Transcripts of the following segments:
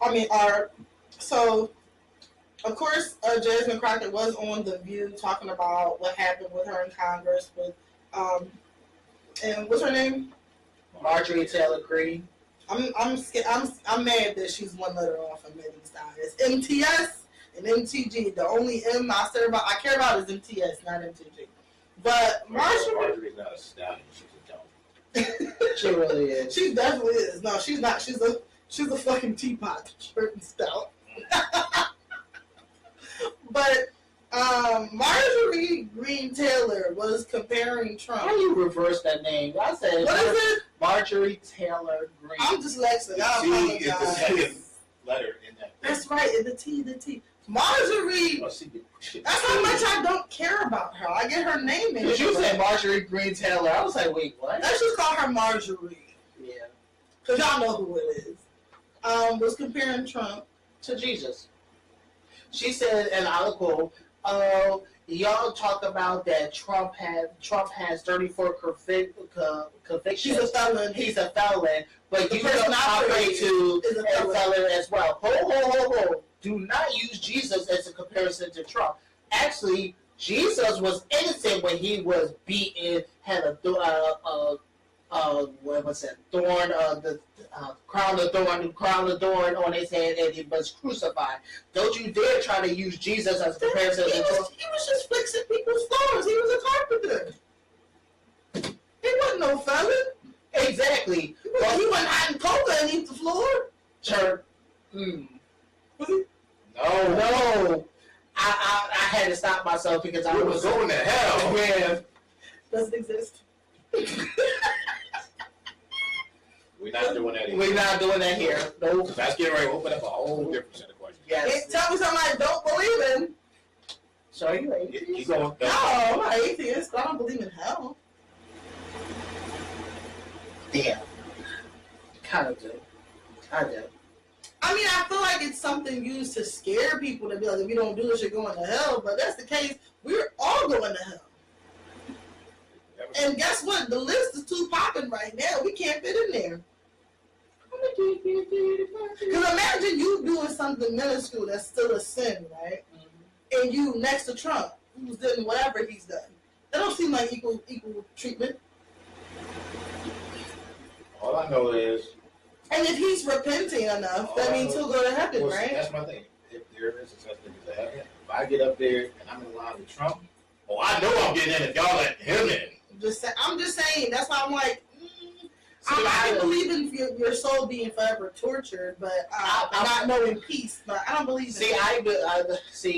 I mean, are so. Of course, Jasmine Crockett was on The View talking about what happened with her in Congress with, and what's her name? Marjorie Taylor Greene. I'm mad that she's one letter off of Megan Thee Stallion. It's MTS and MTG. The only M I care about is MTS, not MTG. But Marjorie's not a stallion. She's a dog. She really is. She definitely is. No, she's not. She's a fucking teapot, shirt and stout. But Marjorie Greene Taylor was comparing Trump. How do you reverse that name? I said what is it? Marjorie Taylor Greene. I'm dyslexic. I T apologize. is the second letter in that. That's right. The T. Marjorie. Oh, That's how much I don't care about her. I get her name in. Because you said Marjorie Greene Taylor. I was like, wait, what? Let's just call her Marjorie. Yeah. Because y'all know who it is. Was comparing Trump to Jesus. She said, and I'll quote, y'all talk about that Trump has 34 convictions. He's a felon. He's a felon. But you person don't operate to is a a felon as well. Ho. Do not use Jesus as a comparison to Trump. Actually, Jesus was innocent when he was beaten, had a what was it? Thorn, the crown of thorn on his head, and he was crucified. Don't you dare try to use Jesus as a comparison to Trump. He was just fixing people's floors. He was a carpenter. He wasn't no felon. Exactly. He wasn't hiding coca underneath the floor. Church. Was he? No. I had to stop myself because I was going to hell. Yeah. Doesn't exist. We're not doing that here. We're not doing that here. Nope. That's getting ready to open up a whole different set of questions. Yes. Tell me something I don't believe in. So are you atheist? Keep going. No, I'm not atheist. I don't believe in hell. Yeah. Kind of do. I do. I mean, I feel like it's something used to scare people to be like, if you don't do this, you're going to hell. But that's the case. We're all going to hell. And guess what? The list is too popping right now. We can't fit in there. Because imagine you doing something minuscule that's still a sin, right? Mm-hmm. And you next to Trump, who's doing whatever he's done. That don't seem like equal treatment. All I know is... And if he's repenting enough, that means he'll go to heaven, right? That's my thing. If there is a such thing as a heaven, if I get up there and I'm in line with Trump, I know I'm getting in if y'all let him in. I'm just saying. That's why I'm like, I believe in your soul being forever tortured, but not knowing peace. But I don't believe. See,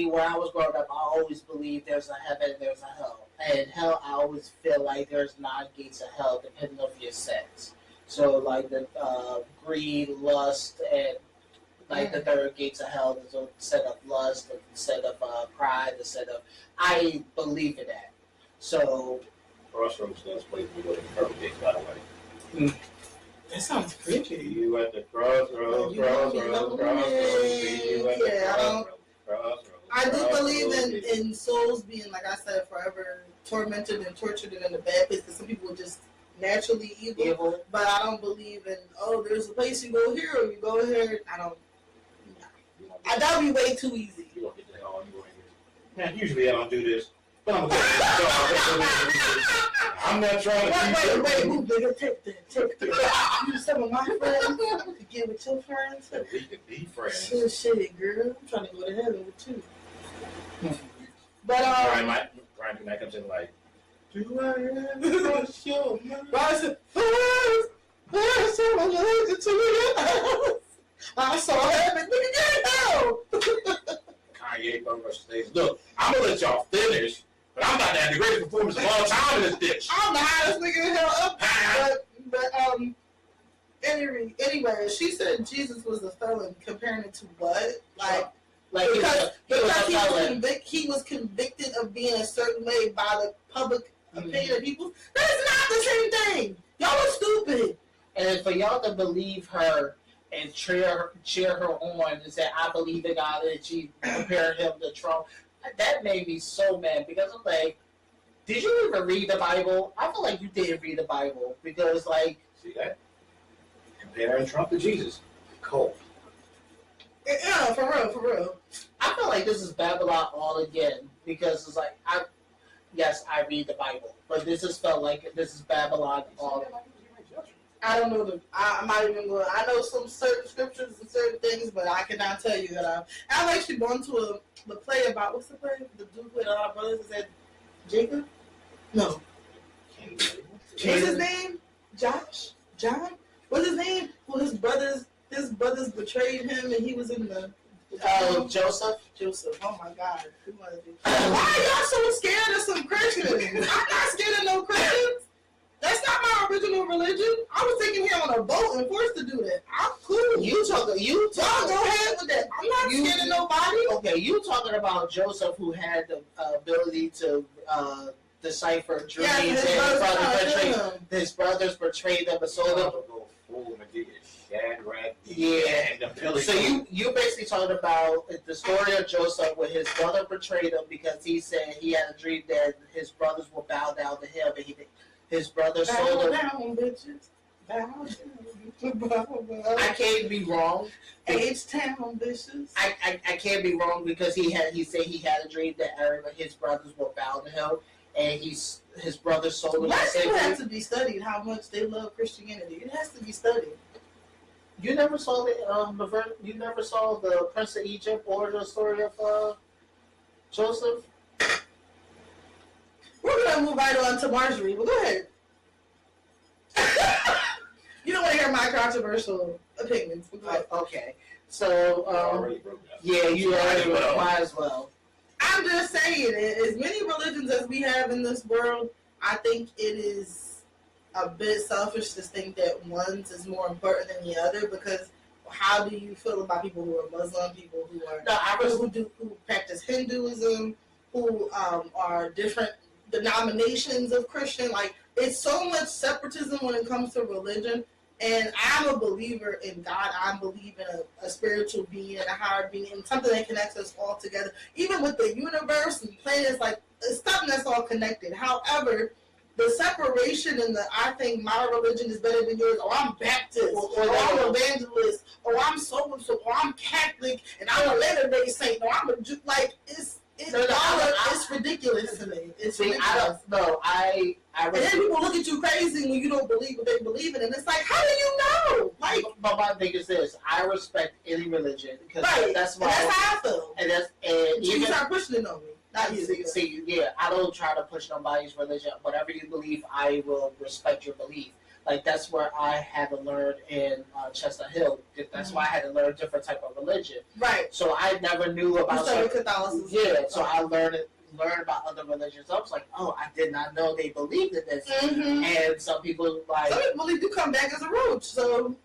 when I was growing up, I always believed there's a heaven and there's a hell. And hell, I always feel like there's 9 gates of hell depending on your sex. So like the greed, lust, and like the 3rd gates of hell is a set of lust, a set of pride, a set of. I believe in that. So. Crossroads does place me go to the pearl gates, by the way. That sounds creepy. See you at the crossroads. I do believe in souls being, like I said, forever tormented and tortured and in a bad place. Because some people are just naturally evil. But I don't believe in, there's a place you go here or you go here. I don't. No. That would be way too easy. You don't get the hell anywhere here. Man, usually I don't do this. I'm not trying to wait, move, nigga, take that. You some of my friends to get with your friends. We could be friends. Shit, girl. I'm trying to go to heaven with you. But Brian Mac comes in like, do I ever cross your mind? I said, first I'm allergic to your house. I saw heaven, nigga, get hell. Kanye from the stage. Look, I'm gonna let y'all finish. But I'm about to have the greatest performance of all time in this bitch. I'm the hottest nigga in hell up. But anyway, she said Jesus was a felon. Comparing it to what? Because he was convicted of being a certain way by the public opinion of people. That's not the same thing. Y'all are stupid. And for y'all to believe her and cheer her on and say, I believe in God, and she compared him to Trump. That made me so mad because I'm like, did you even read the Bible? I feel like you didn't read the Bible because, like, see that? Comparing Trump to Jesus, cold. Yeah, for real. I feel like this is Babylon all again because it's like yes, I read the Bible, but this has felt like this is Babylon all. I don't know I'm not even going. I know some certain scriptures and certain things, but I cannot tell you that I've actually gone to the play about what's the play? The dude with our brothers is that Jacob? No. What's his name? Josh? John? What's his name? Well, his brothers betrayed him, and he was in the. Joseph. Oh my God. Why are y'all so scared of some Christians? I'm not scared of no Christians. That's not my original religion. I was taken here on a boat and forced to do that. I'm cool. You talk. Y'all go ahead with that. I'm not scared of nobody. Okay, you talking about Joseph who had the ability to decipher dreams and his brothers betrayed them and sold them. So you basically talking about the story of Joseph where his brother betrayed him because he said he had a dream that his brothers will bow down to him and his brother sold him. Bow down, bitches. Bow down. I can't be wrong. H-Town, bitches. I can't be wrong because he said he had a dream that his brothers will bow to him and his brothers sold him. Black people have to be studied how much they love Christianity. It has to be studied. You never saw you never saw the Prince of Egypt or the story of Joseph? We're gonna move right on to Marjorie. Well, go ahead. You don't want to hear my controversial opinions. Okay. So yeah, you already might as well. I'm just saying, as many religions as we have in this world, I think it is a bit selfish to think that one's is more important than the other, because how do you feel about people who are Muslim, people who are who practice Hinduism, who are different denominations of Christian? Like, it's so much separatism when it comes to religion. And I'm a believer in God. I believe in a spiritual being and a higher being and something that connects us all together. Even with the universe and planets, like, it's something that's all connected. However, the separation and I think my religion is better than yours, or I'm Baptist, or I'm evangelist, or I'm so-and-so, or I'm Catholic, and I'm a Latter-day Saint, or I'm a Jew. Like, it's ridiculous to me. It's ridiculous. I don't know. And then people look at you crazy when you don't believe what they believe in, and it's like, how do you know? Like, but my thing is this: I respect any religion because that's why. And that's how I feel. And you start pushing it on me. Not you. See, yeah, I don't try to push nobody's religion. Whatever you believe, I will respect your belief. Like, that's where I had to learn in Chestnut Hill. That's why I had to learn a different type of religion. Right. So I never knew about Catholicism. Yeah. So I learned about other religions. I was like, oh, I did not know they believed in this. Mm-hmm. And some people believe you come back as a roach. So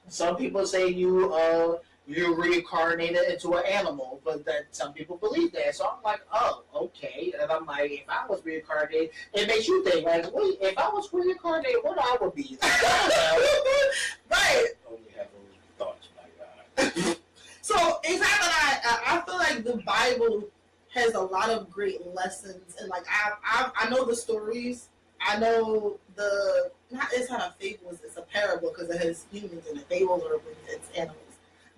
some people say you're reincarnated into an animal, but that some people believe that. So I'm like, oh, okay. And I'm like, if I was reincarnated, it makes you think, like, wait, if I was reincarnated, what I would be? Right. Only have those thoughts, my God. So exactly, I feel like the Bible has a lot of great lessons, and like I know the stories. I know it's not a fable, it's a parable because it has humans in it. Fables are it's animals.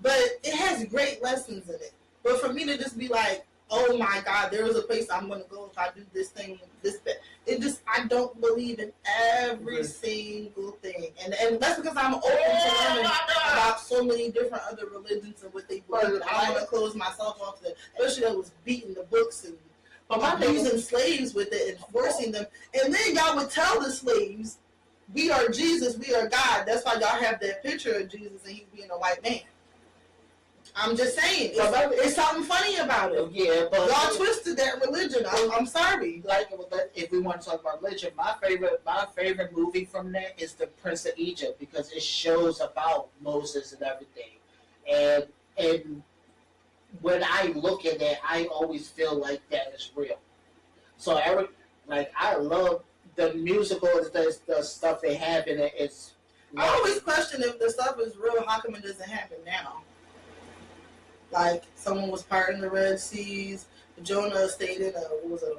But it has great lessons in it. But for me to just be like, oh my God, there is a place I'm going to go if I do this thing, I don't believe in every single thing. And that's because I'm open to learning about so many different other religions and what they believe in. I don't want to close myself off to that, especially that was beating the books and using slaves with it and forcing them. And then y'all would tell the slaves, we are Jesus, we are God. That's why y'all have that picture of Jesus and he's being a white man. I'm just saying, it's something funny about it. Yeah, but y'all twisted that religion. I'm sorry. Like, if we want to talk about religion, my favorite movie from that is The Prince of Egypt because it shows about Moses and everything. And when I look at that, I always feel like that is real. So I love the musical, the stuff they have in it. I always question if the stuff is real. How come it doesn't happen now? Like, someone was parting the Red Seas. Jonah stayed in a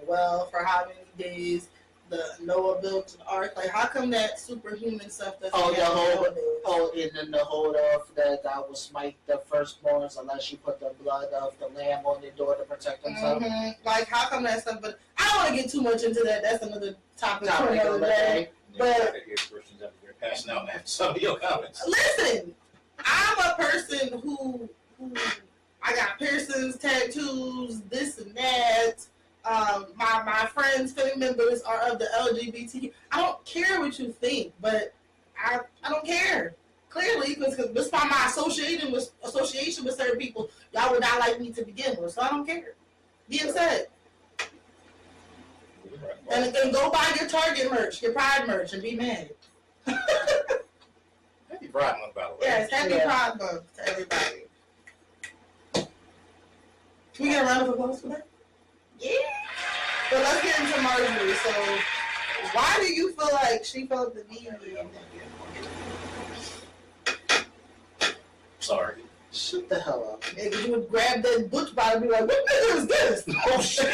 well for how many days? the Noah built an ark? Like, how come that superhuman stuff doesn't and then the whole of that God will smite the firstborns unless you put the blood of the lamb on the door to protect himself. Like, how come that stuff? But I don't want to get too much into that. That's another topic for another day. But Christians up here passing out after some of your comments. Listen, I'm a person who I got piercings, tattoos, this and that. My friends, family members are of the LGBT. I don't care what you think, but I don't care. Clearly, because despite my association with certain people, y'all would not like me to begin with, so I don't care. Be upset. And go buy your Target merch, your Pride merch, and be mad. Happy Pride Month, by the way. Yes, happy Pride Month to everybody. Can we get a round of applause for that? Yeah. But let's get into Marjorie. So, why do you feel like she felt the need? Sorry. Shut the hell up. Maybe you would grab that butch bottle and be like, what nigga is this? Oh shit.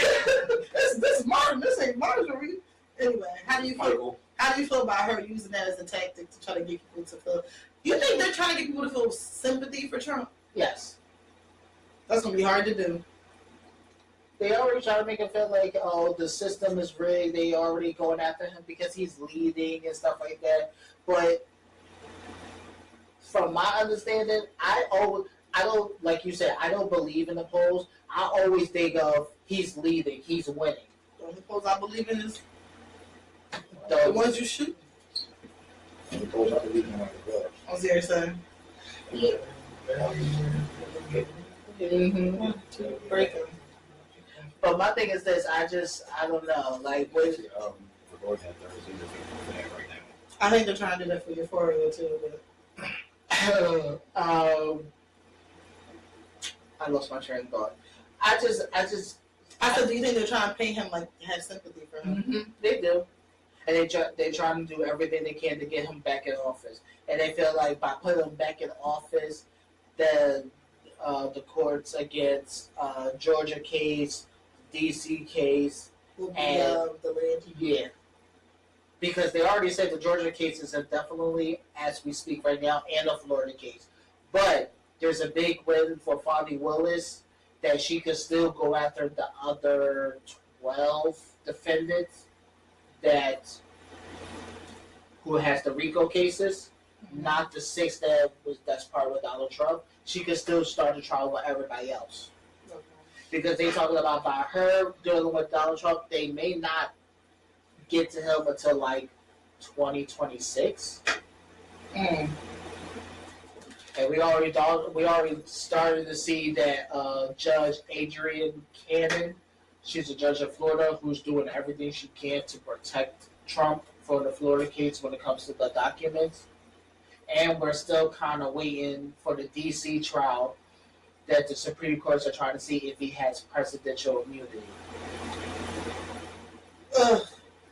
this Martin, this ain't Marjorie. Anyway, how do you feel? How do you feel about her using that as a tactic to try to get people to feel? You think they're trying to get people to feel sympathy for Trump? Yes. That's gonna be hard to do. They already try to make it feel like, oh, the system is rigged. They already going after him because he's leading and stuff like that. But from my understanding, I don't, like you said, I don't believe in the polls. I always think of he's leading, he's winning. The only polls I believe in is the ones you shoot. The polls I believe in are the gloves. I was there saying. Break them. But my thing is this, I don't know. Like, what is I think they're trying to do that for Euphoria too, but I lost my train of thought. I said, do you think they're trying to pay him like have sympathy for him? Mm-hmm, they do, and they're trying to do everything they can to get him back in office, and they feel like by putting him back in office, the courts against Georgia case, DC case, Will be and delayed. yeah. Because they already said the Georgia case is indefinitely as we speak right now, and the Florida case. But there's a big win for Fonnie Willis that she could still go after the other 12 defendants who has the RICO cases, not the 6 that's part of Donald Trump. She could still start a trial with everybody else. Okay. Because they talking about by her dealing with Donald Trump, they may not get to him until like 2026. And we already started to see that Judge Adrian Cannon, she's a judge in Florida who's doing everything she can to protect Trump for the Florida case when it comes to the documents. And we're still kind of waiting for the DC trial that the Supreme Courts are trying to see if he has presidential immunity.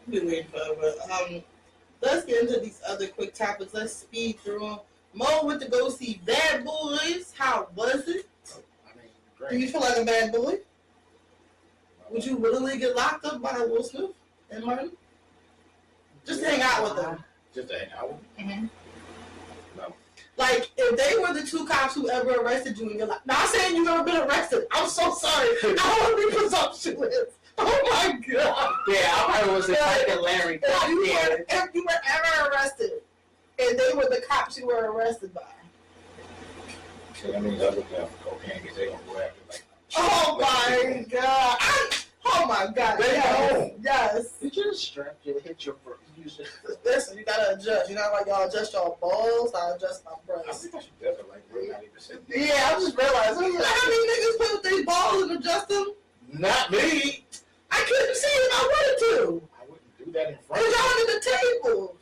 Been waiting forever. Let's get into these other quick topics. Let's speed through them. Mo went to go see Bad Boys. How was it? Great. Do you feel like a bad boy? Would you willingly get locked up by Will Smith and Martin? Just to hang out with them. Just to hang out with them? Mm-hmm. No. Like, if they were the 2 cops who ever arrested you in your life. Now, I'm saying you've never been arrested. I'm so sorry. I don't want to be presumptuous. Oh my God. Yeah, I probably was like Larry. If you were ever arrested, and they were the cops you were arrested by. So that means I look out for cocaine because they don't go after like. Oh my God. Oh my God. Yes. You just strap you hit your Listen, you gotta adjust. You know, like y'all adjust your balls, I adjust my I breasts. think I should definitely like 90%. Yeah, I just realized. You know how many niggas play with their balls and adjust them? Not me. I couldn't see it. I wanted to. I wouldn't do that in front Cause of y'all you. under the table.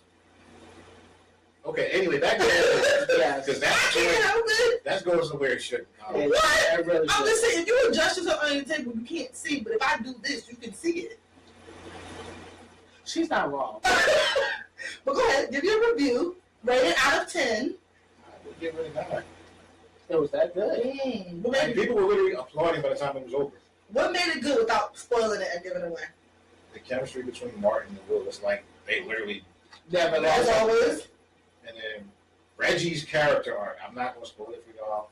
Okay, anyway, back to that. Yeah, Because I can't help it. that goes somewhere it shouldn't. What? Really I'm just saying, if you adjust yourself under the table, you can't see. But if I do this, you can see it. She's not wrong. But go ahead, give your review. Rate it out of 10. I would give it a 9. It was that good. And people were really applauding by the time it was over. What made it good without spoiling it and giving it away? the chemistry between Martin and Will, it's like they literally never As lost. always. And then Reggie's character arc, I'm not going to spoil it for y'all.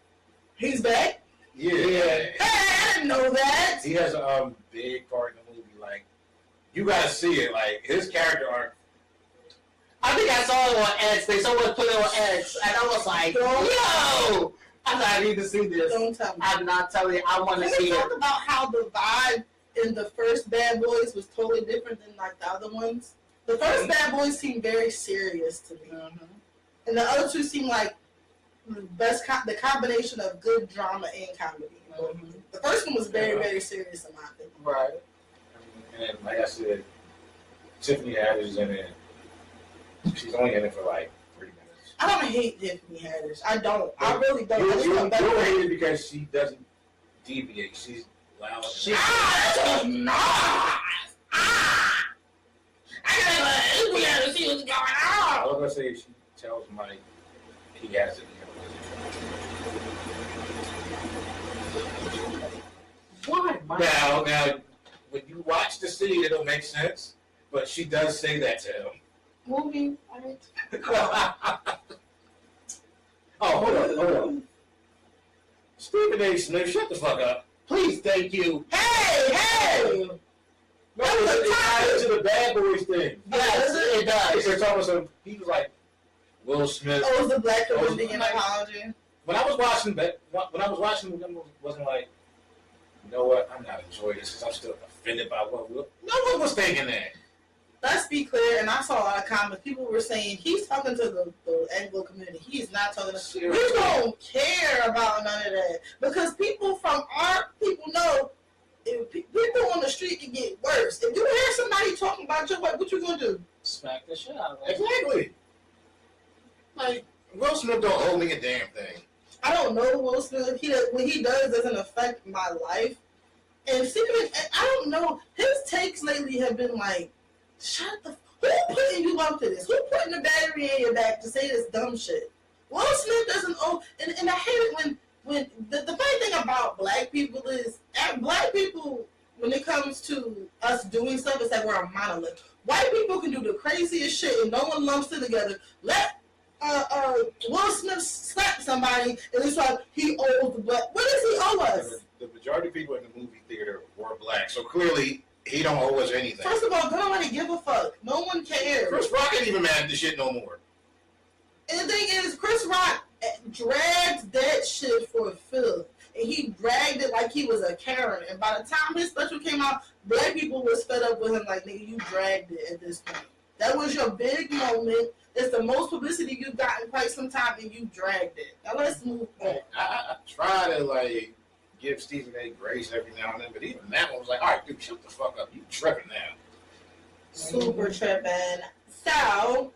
He's back? Yeah. Hey, I didn't know that. He has a big part in the movie. Like, you got to see it. Like, his character arc. I think I saw it on X. Someone put it on X, and I was like, yo! I thought I need to see this. Don't tell me. I'm not telling you. I want to Can see we it. talk about how the vibe in the first Bad Boys was totally different than like the other ones? The first Bad Boys seemed very serious to me, and the other two seemed like the combination of good drama and comedy. The first one was very, very serious in my opinion. Right. And like I said, Tiffany Haddish is in it. She's only in it for like 3 minutes. I don't hate Tiffany Haddish. I don't. I really don't. You don't hate it because she doesn't deviate. She's loud. That's nice. I gotta see what's going on. I was gonna say she tells Mike he has to be. Why? Now, when you watch the scene, it'll make sense. But she does say that to him. Movie. Oh, hold on. Stephen A. Smith, shut the fuck up. Please, thank you. Hey! No, it ties into the Bad Boys thing. Yes, it does. They're talking so he was like Will Smith. Oh, it was the Black Caribbean apology. When I was watching, wasn't like, you know what? I'm not enjoying this because I'm still offended by what Will. No one was thinking that. Let's be clear, and I saw a lot of comments. People were saying he's talking to the Anglo community. He is not talking to. We don't care about none of that because people from our people know. If people on the street can get worse. If you hear somebody talking about your wife, what you gonna do? Smack the shit out of them. Exactly. Like Will Smith don't owe me a damn thing. I don't know Will Smith. What he does doesn't affect my life. And Stephen, I don't know. His takes lately have been like, shut the. Who putting you up to this? Who putting the battery in your back to say this dumb shit? Will Smith doesn't owe. And I hate it when the funny thing about black people is black people when it comes to us doing stuff, it's like we're a monolith. White people can do the craziest shit and no one lumps it together. Let Will Smith slap somebody and it's like he owes the black. What does he owe us? The majority of people in the movie theater were black, so clearly he don't owe us anything. First of all, nobody give a fuck. No one cares. Chris Rock ain't even mad at the shit no more. And the thing is, Chris Rock dragged that shit for filth. And he dragged it like he was a Karen. And by the time his special came out, black people was fed up with him like, nigga, you dragged it at this point. That was your big moment. It's the most publicity you've got in quite some time, and you dragged it. Now let's move on. I try to, like, give Stephen A. grace every now and then, but even that one was like, all right, dude, shut the fuck up. You tripping now. Super tripping. So,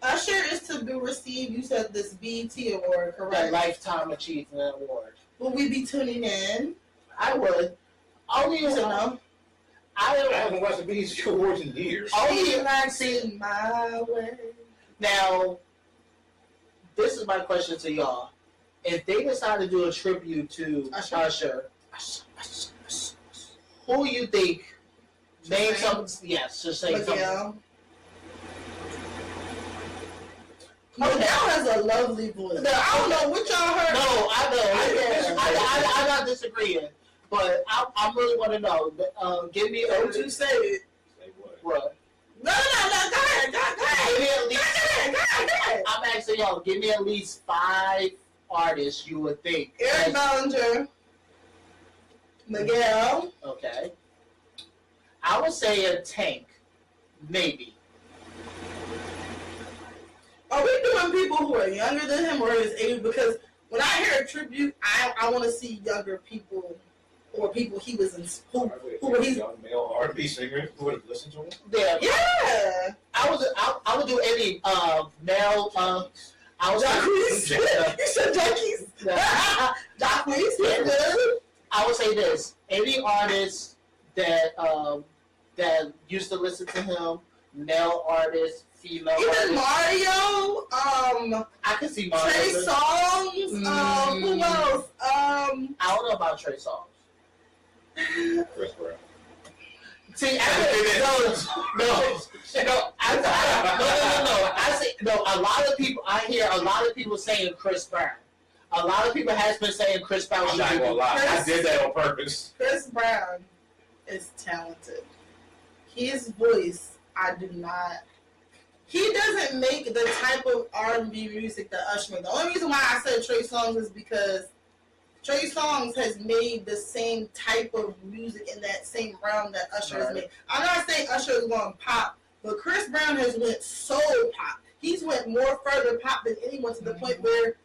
Usher is to be received, you said this BET award, That correct? Lifetime Achievement Award. Will we be tuning in? I would. Only You said no. I haven't watched the BET Awards in years. Only not seen my way. now. This is my question to y'all. If they decide to do a tribute to Usher, who you think? Name some. Yes, just say something. Miguel. Miguel has a lovely voice. No, I don't know what y'all heard. No, I know. I'm not disagreeing, but I really want to know. Give me. Don't you say it. Say what? What? No. Go ahead. Give me at least. Go ahead. I'm asking y'all. Give me at least 5 artists you would think. Eric Bellinger. Miguel. Okay. I would say a Tank, maybe. Are we doing people who are younger than him or his age? Because when I hear a tribute, I want to see younger people or people he was in who he's. Young male R&B singer who would have listened to him? Yeah. I would do any male. I was Jacquees. You said Jacquees. Jacquees. I would say this: any artist that used to listen to him, male artist, female Even artist. Mario. I can see Mario. Trey Songz. Who else? I don't know about Trey Songz. Chris Brown. See, no. I say no. A lot of people. I hear a lot of people saying Chris Brown. A lot of people has been saying Chris Brown. I'm not gonna lie. I did that on purpose. Chris Brown is talented. His voice, I do not. He doesn't make the type of R&B music that Usher makes. The only reason why I said Trey Songz is because Trey Songz has made the same type of music in that same realm that Usher has made. I'm not saying Usher is going pop, but Chris Brown has went so pop. He's went more further pop than anyone to the point where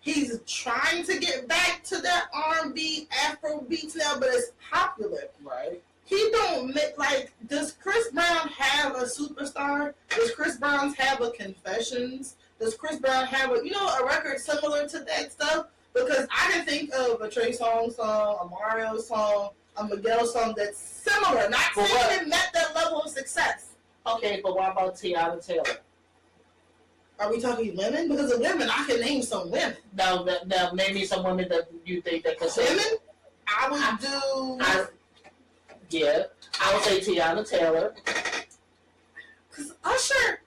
he's trying to get back to that R&B Afro beats now, but it's popular. Right. He don't make, like, does Chris Brown have a superstar? Does Chris Brown have a Confessions? Does Chris Brown have a record similar to that stuff? Because I can think of a Trey Songz song, a Mario song, a Miguel song that's similar. Not saying it met that level of success. Okay, but what about Tiana Taylor? Are we talking women? Because of women, I can name some women. Now name me some women that you think that could sing. Women? I would do... Yeah, I would say Tiana Taylor. Because Usher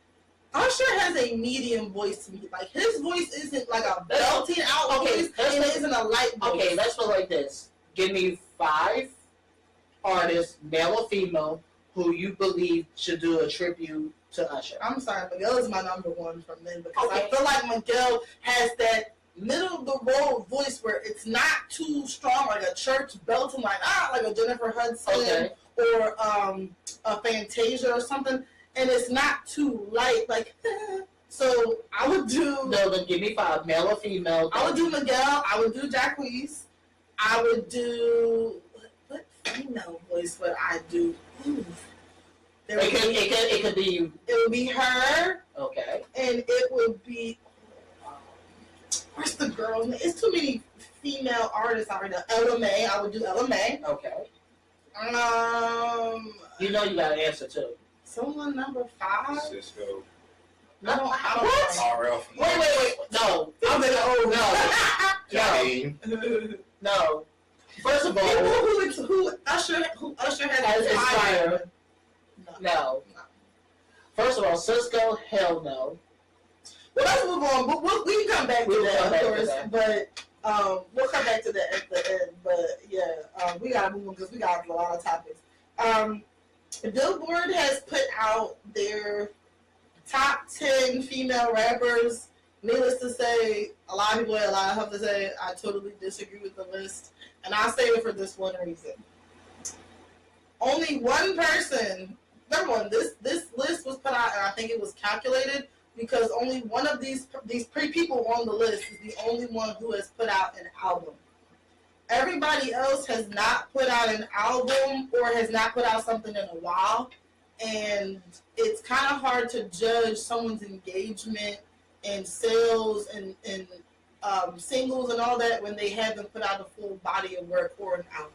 has a medium voice to me. Like, his voice isn't like a belting out voice, and it isn't a light voice. Okay, let's put it like this. Give me 5 artists, male or female, who you believe should do a tribute to Usher. I'm sorry, Miguel is my number one from men because I feel like Miguel has that middle of the road voice where it's not too strong, like a church belting, like a Jennifer Hudson or a Fantasia or something, and it's not too light, like. So I would do. No, then give me 5, male or female. I would do Miguel. I would do Jacquees. I would do what female voice would I do? It could be. It would be her. Okay. And it would be. What's the girl's name? It's too many female artists already. Ella May. I would do Ella May. Okay. You know you got an answer too. Someone number 5. Cisco. I don't what? RL. Wait. No. I'm in No. No. First of all, who Usher has inspired. No. First of all, Cisco, hell no. Well, let's move on. But we can come back to that, of course. But we'll come back to that at the end. But yeah, we gotta move on because we got a lot of topics. Billboard has put out their top 10 female rappers. Needless to say, a lot of people have to say I totally disagree with the list, and I'll say it for this one reason. Only one person. Number one, this list was put out, and I think it was calculated because only one of these people on the list is the only one who has put out an album. Everybody else has not put out an album or has not put out something in a while, and it's kind of hard to judge someone's engagement and sales and singles and all that when they haven't put out a full body of work or an album.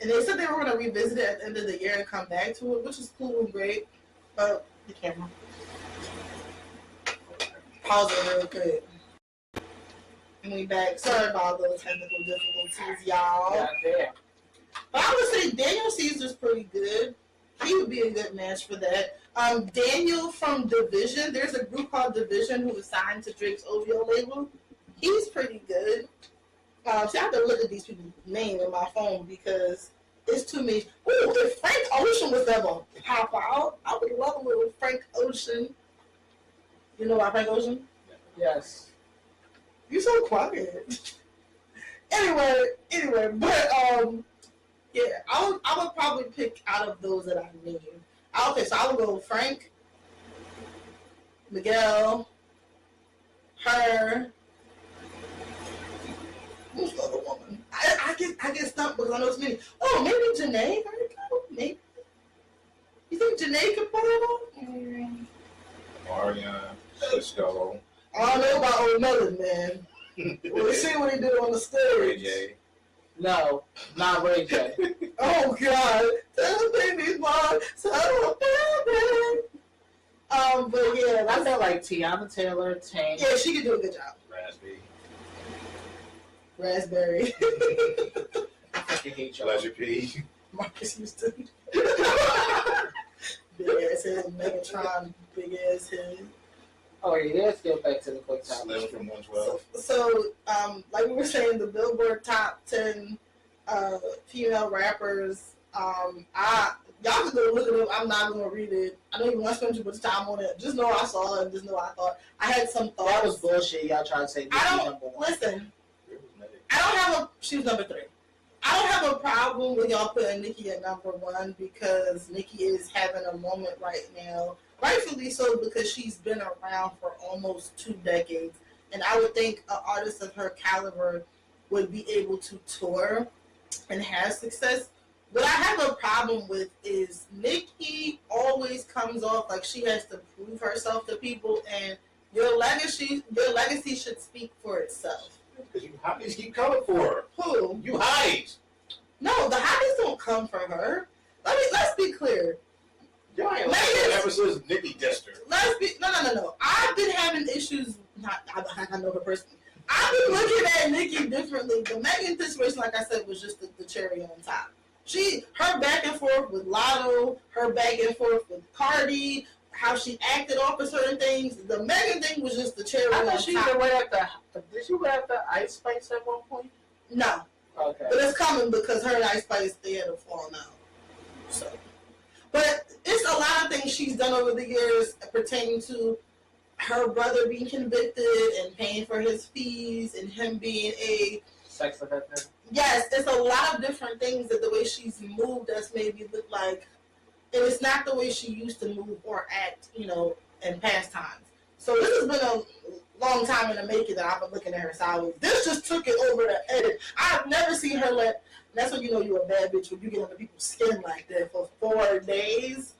And they said they were going to revisit it at the end of the year and come back to it, which is cool and great. But the camera. Pause it real quick. And we back. Sorry about those technical difficulties, y'all. Yeah, there. But I would say Daniel Caesar's pretty good. He would be a good match for that. Daniel from Division. There's a group called Division who was signed to Drake's OVO label. He's pretty good. See, I have to look at these people's names in my phone because it's too many. Ooh, if Frank Ocean was ever pop out, I would love a little Frank Ocean. You know about Frank Ocean? Yes. You're so quiet. Anyway, but yeah, I would probably pick out of those that I named. Okay, so I would go Frank, Miguel, her. Who's the other woman? I get stumped because I know it's many. Oh, maybe Janae. Maybe. You think Janae could pull it off? Marion, Cisco. I don't know about old Melon, man. We'll see what he did on the Ray stage. J. No, not Ray J. Oh God! Tell the baby's mom. So baby. But yeah, I felt like Tiana Taylor, Tank. Yeah, she could do a good job. Raspberry. Raspberry. I fucking hate y'all. Pleasure P. Marcus Houston. Big ass head. Megatron, big ass head. Oh yeah, let's get back to the quick time. Slim from 112. So, like we were saying, the Billboard top 10 female rappers. Y'all can go look at it. I'm not gonna read it. I don't even want to spend too much time on it. Just know I saw it. And just know I thought I had some thoughts. That was bullshit. Y'all trying to say I don't listen. I don't have a. She was number 3. I don't have a problem with y'all putting Nicki at number 1 because Nicki is having a moment right now. Rightfully so, because she's been around for almost 2 decades. And I would think an artist of her caliber would be able to tour and have success. What I have a problem with is Nicki always comes off like she has to prove herself to people, and your legacy should speak for itself. Because you hotties keep coming for her. Who? You hotties. No, the hotties don't come for her. Let's be clear. Y'all ain't like that ever since Nicki dissed her. No. I've been having issues. I know her personally. I've been looking at Nicki differently. The Megan situation, like I said, was just the cherry on top. Her back and forth with Lotto, her back and forth with Cardi, how she acted off of certain things. The Megan thing was just the cherry on top. Did she wear the Ice Spice at one point? No. Okay. But it's coming because her and Ice Spice, they had a falling out. So. But it's a lot of things she's done over the years pertaining to her brother being convicted and paying for his fees and him being a sex offender. Yes, it's a lot of different things that the way she's moved that's made me look like, and it's not the way she used to move or act, in past times. So this has been a long time in the making that I've been looking at her sideways. This just took it over the edit. I've never seen her that's when you know you're a bad bitch, when you get under people's skin like that for 4 days.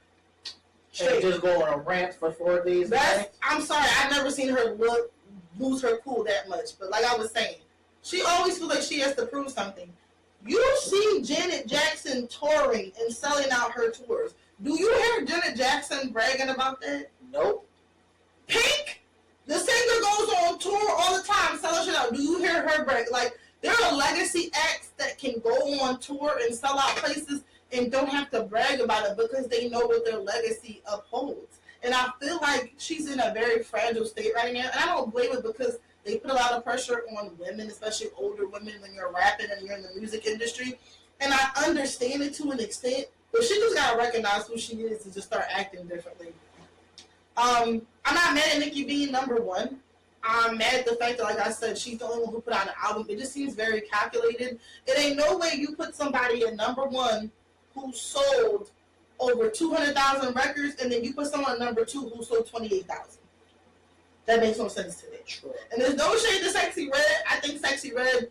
And just go on a rant for 4 days. I'm sorry, I've never seen her lose her cool that much. But like I was saying, she always feels like she has to prove something. You see Janet Jackson touring and selling out her tours. Do you hear Janet Jackson bragging about that? Nope. Pink, the singer, goes on tour all the time, selling shit out. Do you hear her brag? Like, there are legacy acts that can go on tour and sell out places and don't have to brag about it because they know what their legacy upholds. And I feel like she's in a very fragile state right now. And I don't blame it because they put a lot of pressure on women, especially older women, when you're rapping and you're in the music industry. And I understand it to an extent, but she just got to recognize who she is and just start acting differently. I'm not mad at Nicki being number 1. I'm mad at the fact that, like I said, she's the only one who put out an album. It just seems very calculated. It ain't no way you put somebody at number 1 who sold over 200,000 records, and then you put someone at number 2 who sold 28,000. That makes no sense to me. True. And there's no shade to Sexy Red. I think Sexy Red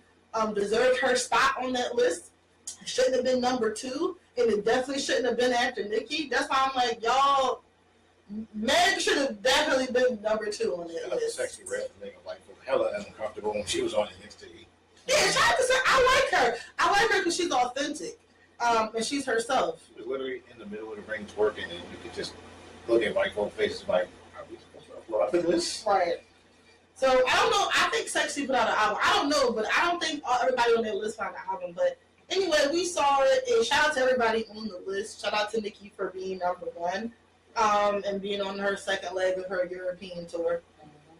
deserved her spot on that list. It shouldn't have been number 2, and it definitely shouldn't have been after Nicki. That's why I'm like, y'all, Meg should have definitely been number 2 on that list. Sexy Red making white folk hella uncomfortable when she was on NXT. Yeah, shout out to her. I like her. I like her because she's authentic, and she's herself. She was literally in the middle of the ring twerking, and you could just look at white folk faces like, are we supposed to applaud this? Right. So, I don't know. I think Sexy put out an album. I don't know, but I don't think everybody on that list found an album. But anyway, we saw it, and shout out to everybody on the list. Shout out to Nicki for being number 1, and being on her second leg of her European tour.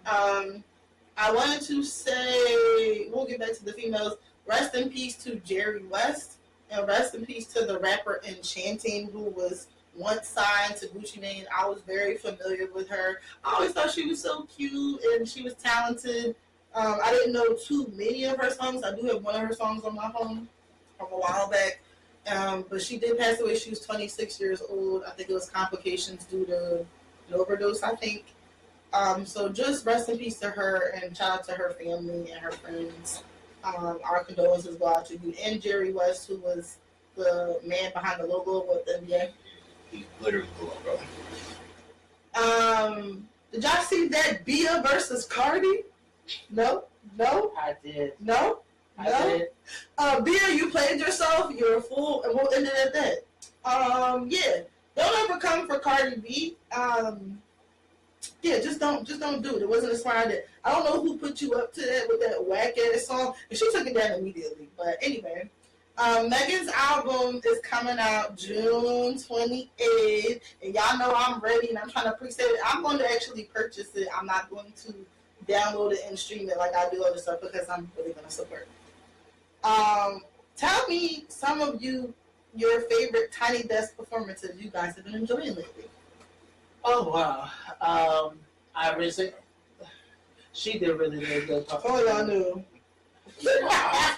I wanted to say, we'll get back to the females. Rest in peace to Jerry West, and rest in peace to the rapper Enchanting, who was once signed to Gucci Mane. I was very familiar with her. I always thought she was so cute and she was talented. I didn't know too many of her songs. I do have one of her songs on my phone from a while back. But she did pass away. She was 26 years old. I think it was complications due to an overdose, I think. So just rest in peace to her, and shout out to her family and her friends. Our condolences go out to you and Jerry West, who was the man behind the logo with the NBA. He's literally the logo. Did y'all see that Bia versus Cardi? No? I did. No? I did. Bia, you played yourself. You're a fool, and we'll end it at that. Yeah. Don't ever come for Cardi B. Yeah, just don't do it. It wasn't inspired. I don't know who put you up to that with that whack ass song, and she took it down immediately. But anyway, Megan's album is coming out June 28th, and y'all know I'm ready and I'm trying to pre-save it. I'm going to actually purchase it. I'm not going to download it and stream it like I do other stuff because I'm really going to support. Tell me some of your favorite Tiny Desk performances you guys have been enjoying lately. Oh wow, she did really good. Oh, y'all knew.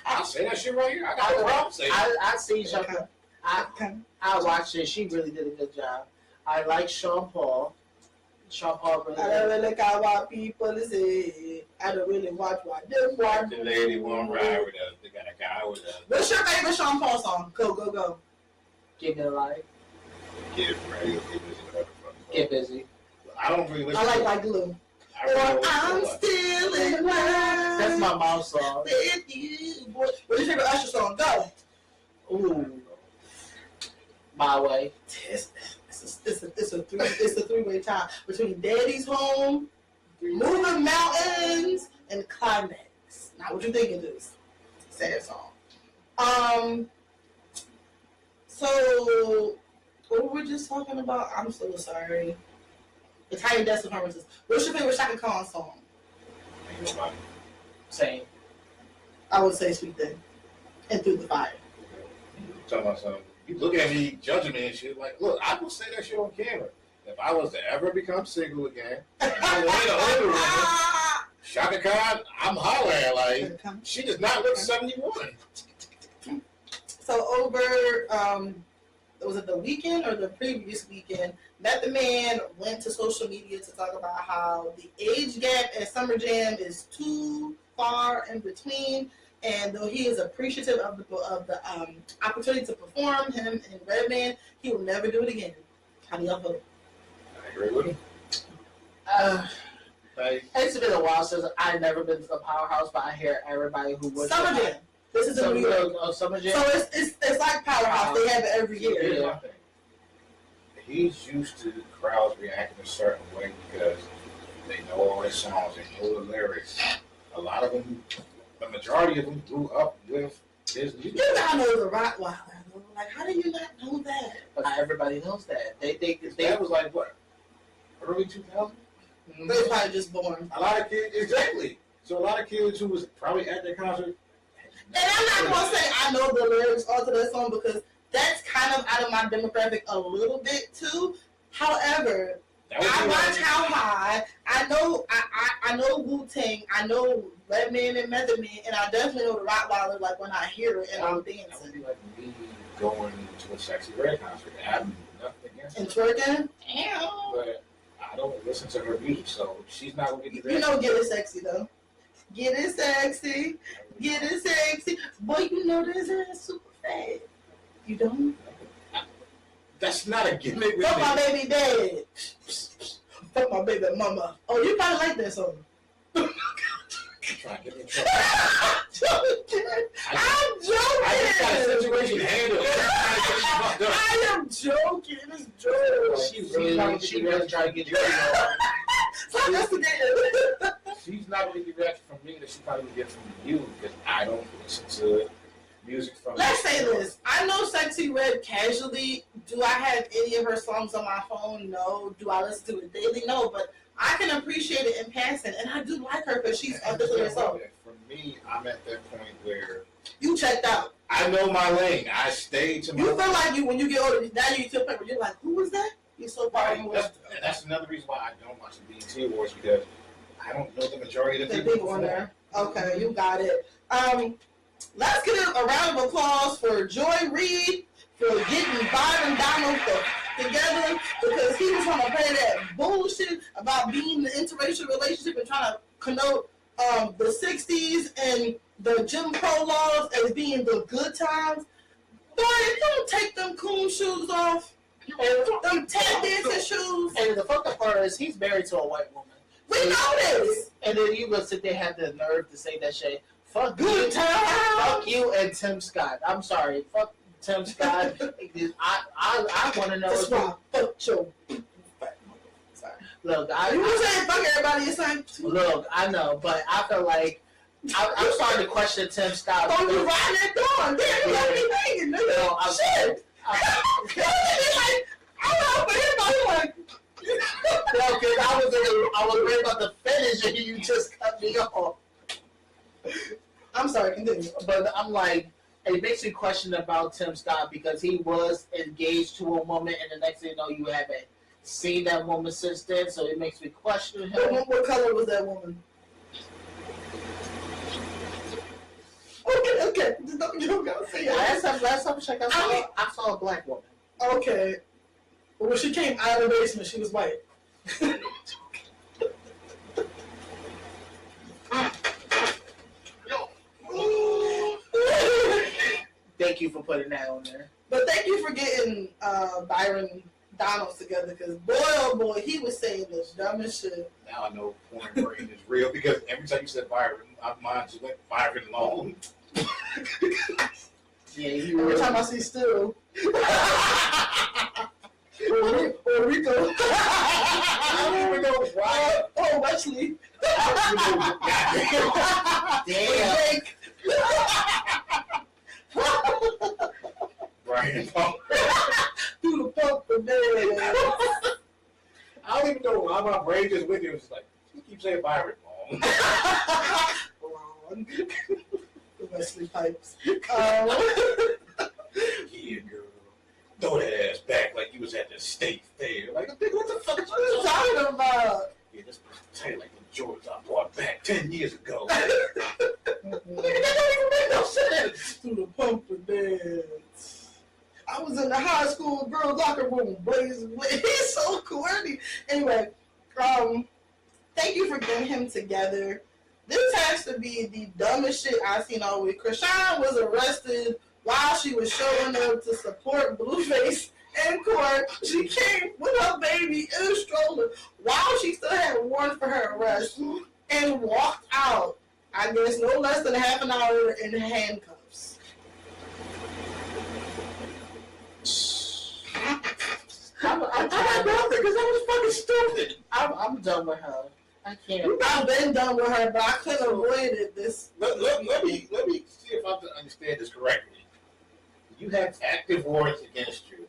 I'll say that shit right here. I got no problem saying it. I see something. I watched it. She really did a good job. I like Sean Paul. Sean Paul really. I don't really care what people say. I don't really watch what them want. The lady won't ride with us. They got a guy with us. What's your favorite Sean Paul song? Go. Give me a light. Get ready. Get busy. I don't really listen. I like Glue. Really I'm still in love. That's my mom's song. With you. What's your favorite Usher song? Go. Ooh. My Way. It's a three-way tie between Daddy's Home, Moving Mountains, and Climax. Not what you think it is. Sad song. So what were we just talking about? I'm so sorry. The Tiny Desk performances. What's your favorite Shaka Khan song? Same. I would say Sweet Thing and Through the Fire. Talking about something. You look at me, judging me and shit. Like, look, I will say that shit on camera. If I was to ever become single again, I'm an older woman. Shaka Khan, I'm hollering. Like, she does not look 71. So over, was it the weekend or the previous weekend, Method Man went to social media to talk about how the age gap at Summer Jam is too far in between, and though he is appreciative of the opportunity to perform, him and Redman, he will never do it again. How do y'all feel? I agree with him. It's been a while since I've never been to the Powerhouse, but I hear everybody who was Summer Jam. This is a New York. Summer Jam. So it's like Powerhouse. They have it every year. Yeah. He's used to crowds reacting a certain way because they know all his songs, they know the lyrics. A lot of them, the majority of them grew up with his music. You gotta know the Rottweiler. Like, how do you not know that? But not everybody knows that. That was like what? Early 2000? They're probably just born. A lot of kids, exactly. So a lot of kids who was probably at that concert. And I'm not gonna say I know the lyrics onto that song because that's kind of out of my demographic a little bit too. However, I watch How High. I know Wu-Tang. I know Redman and Method Man, and I definitely know the Rottweiler. Like when I hear it and I'm dancing. That would be like me going to a Sexy Red concert. I have nothing against and it. twerking. But I don't listen to her music, so she's not gonna get You know, Get It Sexy though. Get it sexy, get it sexy. Boy, you know this is super fat. You don't? That's not a gimmick. Fuck my baby dad. Fuck my baby mama. Oh, you probably like that song. Trying to get me in trouble. I'm joking. I just got a situation handled. I am joking. It's joke. She really trying to get you. So investigated. She's not going to get reaction from me that she probably would get from you because I don't listen to music from. Let's say this. I know Sexy Red casually. Do I have any of her songs on my phone? No. Do I listen to it daily? No. But I can appreciate it in passing, and I do like her because she's authentically herself. For me, I'm at that point where you checked out. I know my lane. I stay to my. You feel like you when you get older. Now you to the point where you're like, who was that? You're so far away. That's another reason why I don't watch the BET Awards because I don't know the majority of the people on there. Okay, you got it. Let's get a round of applause for Joy Reid for getting Byron Donald together because he was trying to play that bullshit about being in an interracial relationship and trying to connote the 60s and the Jim Crow laws as being the good times. Boy, if you don't take them coon shoes off, them tap dancing shoes. And the fucked up part is he's married to a white woman. We know this. And then you gonna sit there and have the nerve to say that shit. Fuck good you. time. Fuck you and Tim Scott. I'm sorry. Fuck Tim Scott. I want to know. That's why. Fuck your. Look, you were saying fuck everybody. It's like. Look, I know, but I feel like I'm starting to question Tim Scott. Oh, you riding that dawn? Damn, you left me hanging, nigga. No, Shit. Like, I'm out for him. I'm like, no, because I was ready about to finish and you just cut me off. I'm sorry, continue. But I'm like, it makes me question about Tim Scott because he was engaged to a woman, and the next thing you know, you haven't seen that woman since then. So it makes me question him. What color was that woman? Okay. You don't gotta say it. Last time check, I saw a black woman. Okay. But when she came out of the basement, she was white. Thank you for putting that on there. But thank you for getting Byron Donalds together, because boy, oh boy, he was saying the dumbest shit. Now I know porn brain is real because every time you said Byron, my mind just went Byron long. Yeah, every time I see Stu. or Rico. I don't even know why. Oh, Wesley. Damn. Brian Pump. Do the pump for days. I don't even know why my brain just went there. It was like, you keep saying Byron long. Ron. The Wesley Pipes. Yeah, girl. Throw that ass back like you was at the state fair. Like, what the fuck is What are you talking about? Yeah, this person tell you like the Jordans I bought back 10 years ago. Nigga, that don't even make no sense. Do the pump for days. I was in the high school girls' locker room, blazing. He's so corny. Anyway, thank you for getting him together. This has to be the dumbest shit I've seen all week. Krishan was arrested while she was showing up to support Blueface in court. She came with her baby in a stroller while she still had a warrant for her arrest and walked out, I guess, no less than half an hour in handcuffs. I'm done because that was fucking stupid. I'm done with her. I can't. I've been done with her, but I couldn't avoid it. Let me see if I can understand this correctly. You have active warrants against you.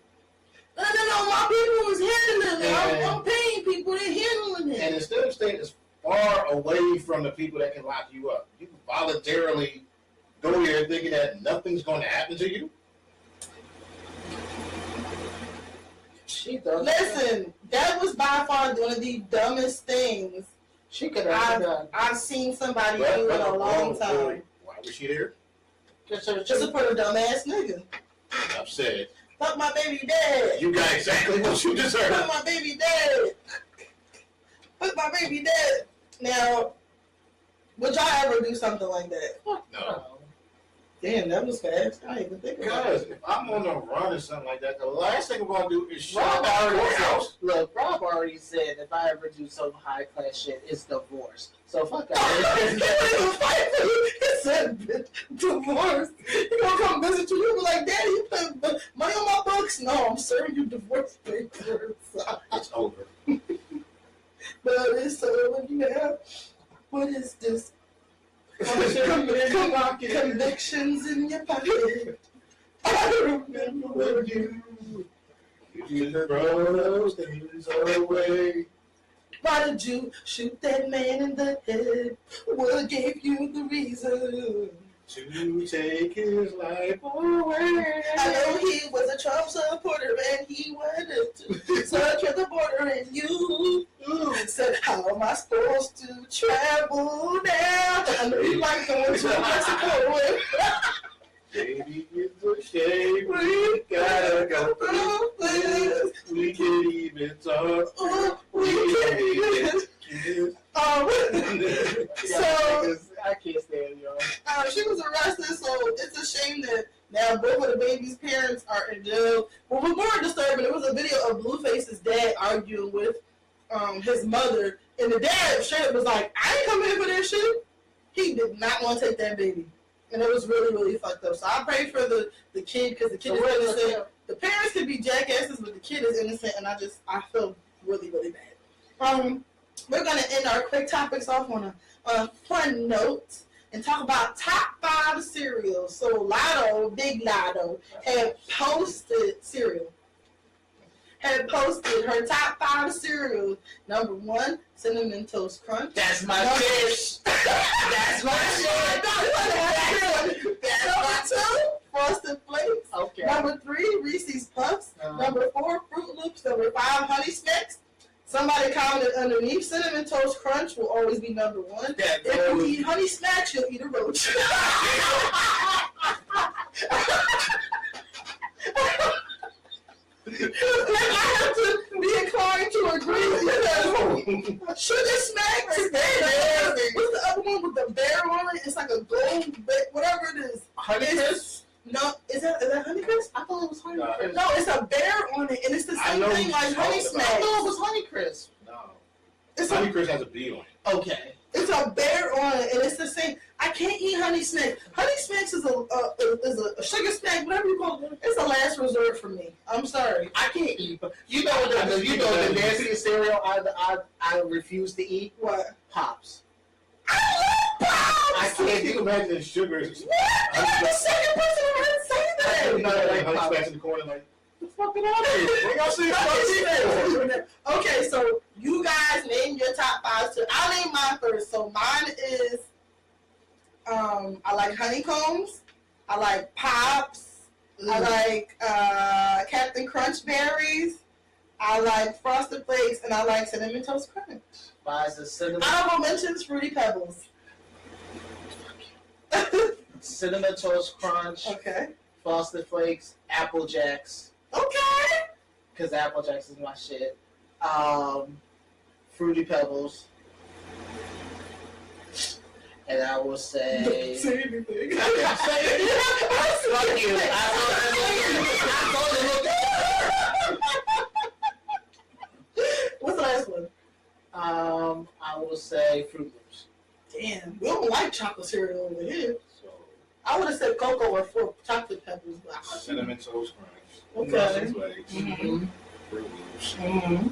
No, my people was handling it. I'm paying people, they're handling it. And instead of staying as far away from the people that can lock you up, you voluntarily go here thinking that nothing's going to happen to you. She does. Listen, that was by far one of the dumbest things She could have done. I've seen somebody do in a long time. Why was she there? Just To support a dumbass nigga. I've said. Fuck my baby dad. You got exactly what you deserve. Fuck my baby dad. Fuck my baby dad. Now, would y'all ever do something like that? No. Damn, that was fast. I didn't even think about Because it. if I'm on a run or something like that, the last thing I'm going to do is show Rob up already at said, house. look, Rob already said if I ever do some high class shit, it's divorce. So fuck that. He said divorce. He gonna come visit you. You be like, Daddy, you put money on my books? No, I'm serving you divorce papers. It's over. But it's so now. What is this? Convictions in your pocket. I remember when you throw those things away. Why did you shoot that man in the head? What gave you the reason To take his life away. I know he was a Trump supporter and he wanted to search at the border and you said, how am I supposed to travel now? I know you like going to Mexico. Baby, it's a shame we gotta go through this. We can't even talk. We can't even kiss. So I can't stand y'all. she was arrested, so it's a shame that now both of the baby's parents are in jail. What was more disturbing, there was a video of Blueface's dad arguing with his mother, and the dad straight up was like, I ain't coming here for that shit. He did not want to take that baby. And it was really, really fucked up. So I pray for the kid, because the kid is innocent. The parents could be jackasses, but the kid is innocent, and I feel really, really bad. We're going to end our quick topics off on a fun note. and talk about top 5 cereals. So Lotto, Big Lotto, had posted her top 5 cereals. Number 1, Cinnamon Toast Crunch. That's my shit. That's my shit. Number 2, Frosted Flakes. Okay. Number 3, Reese's Puffs. Number 4, Fruit Loops. Number 5, Honey Smacks. Somebody commented underneath, Cinnamon Toast Crunch will always be number 1. If you eat Honey Smacks, you'll eat a roach. I have to be inclined to agree because Sugar Smacks. What's the other one with the bear on it? It's like a gold, whatever it is. Honey Crisp? No, is that Honey Crisp? I thought it was Honey Crisp. No, it's a bear on it, and it's the same thing like Honey Smacks. I thought it was Honey Crisp. No. Honey Crisp has a bee on it. Okay. It's a bear on it, and it's the same. I can't eat Honey Smacks. Honey Smacks is a sugar snack, whatever you call it. It's a last resort for me. I'm sorry. I can't eat. You know the nastiest cereal I refuse to eat? What? Pops. I love Pops! I can't imagine sugar. What? I'm the second person who heard say that. Honey Smacks in the corner like, the fuck it out here. When y'all see it? Okay, so you guys name your top 5. I'll name mine first. So mine is, I like honeycombs. I like Pops. I like Captain Crunch Berries. I like Frosted Flakes, and I like Cinnamon Toast Crunch. Mine's the cinnamon. Honorable mentions: Fruity Pebbles. Cinnamon Toast Crunch. Okay. Frosted Flakes. Apple Jacks. Okay. Because Apple Jacks is my shit. Fruity Pebbles. And I will say. Don't say anything. Fuck you. What's the last one? I will say Fruit Loops. Damn, we don't like chocolate cereal over here. So, I would have said cocoa or 4 chocolate peppers. But Cinnamon Toast Crunch. Okay. Frosted Flakes. Mm-hmm. Fruit Loops. Mm-hmm.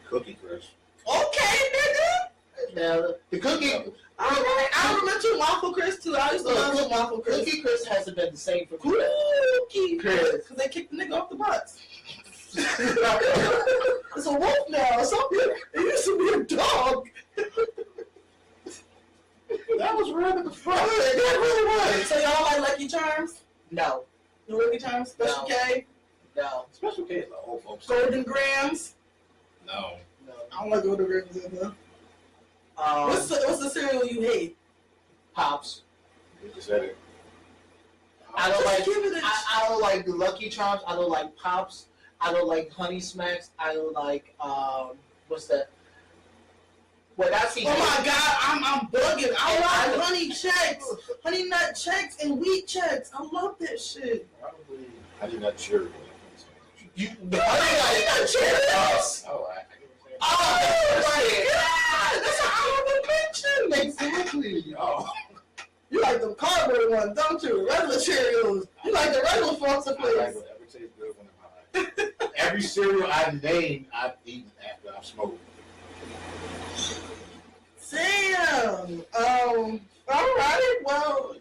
Cookie Crisp. Okay, nigga. Now, the cookie. I remember Waffle Crisp too. I used to love Waffle Crisp. Cookie Crisp hasn't been the same for me. Cookie Crisp. Because they kicked the nigga off the box. It's a wolf now. It used to be a dog. That was right at the front. That really was. So y'all like Lucky Charms? No. The Lucky Charms? Special K? No. Special K is the old folks. Golden Grams? No. I don't like Golden Grams either. What's the cereal you hate? Pops. You just said it. I don't Just like. give it a I don't like the Lucky Charms. I don't like Pops. I don't like Honey Smacks. I don't like what's that? Well, that's Oh my God, I'm bugging. I like Honey Checks, Honey Nut Checks, and Wheat Checks. I love that shit. Probably. I did not cheer. You. Honey Nut Cheerios. Oh, Oh my God, that's an honorable mention. Exactly. Oh. You like them cardboard ones, don't you? Regular Cheerios. You like the regular Frosted I like Flakes. whatever tastes good when I'm high. Every cereal I named, I've eaten after I've smoked. Damn. All right. Well,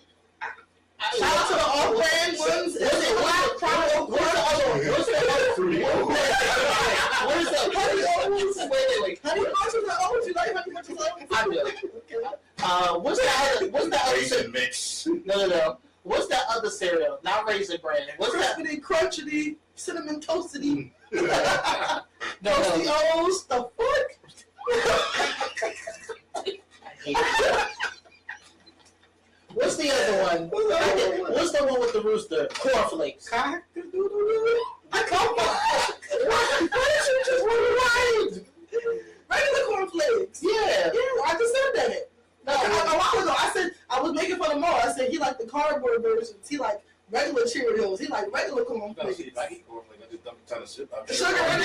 shout out to the off-brand ones. Is it Black Pride? What's the other three? What is that? Honey Oats? Wait. Honey Bunches of Oats. You like Honey Bunches of Oats? I do. Okay. What's the other Raisin mix. No. What's that other cereal? Not Raisin Bran. What's that? Crispity, crunchity, cinnamon toastity. No. Toasty O's. The fuck? I hate it. What's the other one? What's the one with the rooster? Cornflakes. Cock-a-doodle-doo. I come on. Why did you just want to ride? Regular cornflakes. Yeah. I just said that. No. A while ago, I said, I was making fun of Mo. I said he liked the cardboard versions. He liked regular Cheerios. He liked regular No, cornflakes. see, if I eat cornflakes, I just dump a ton of shit out there. Sugar in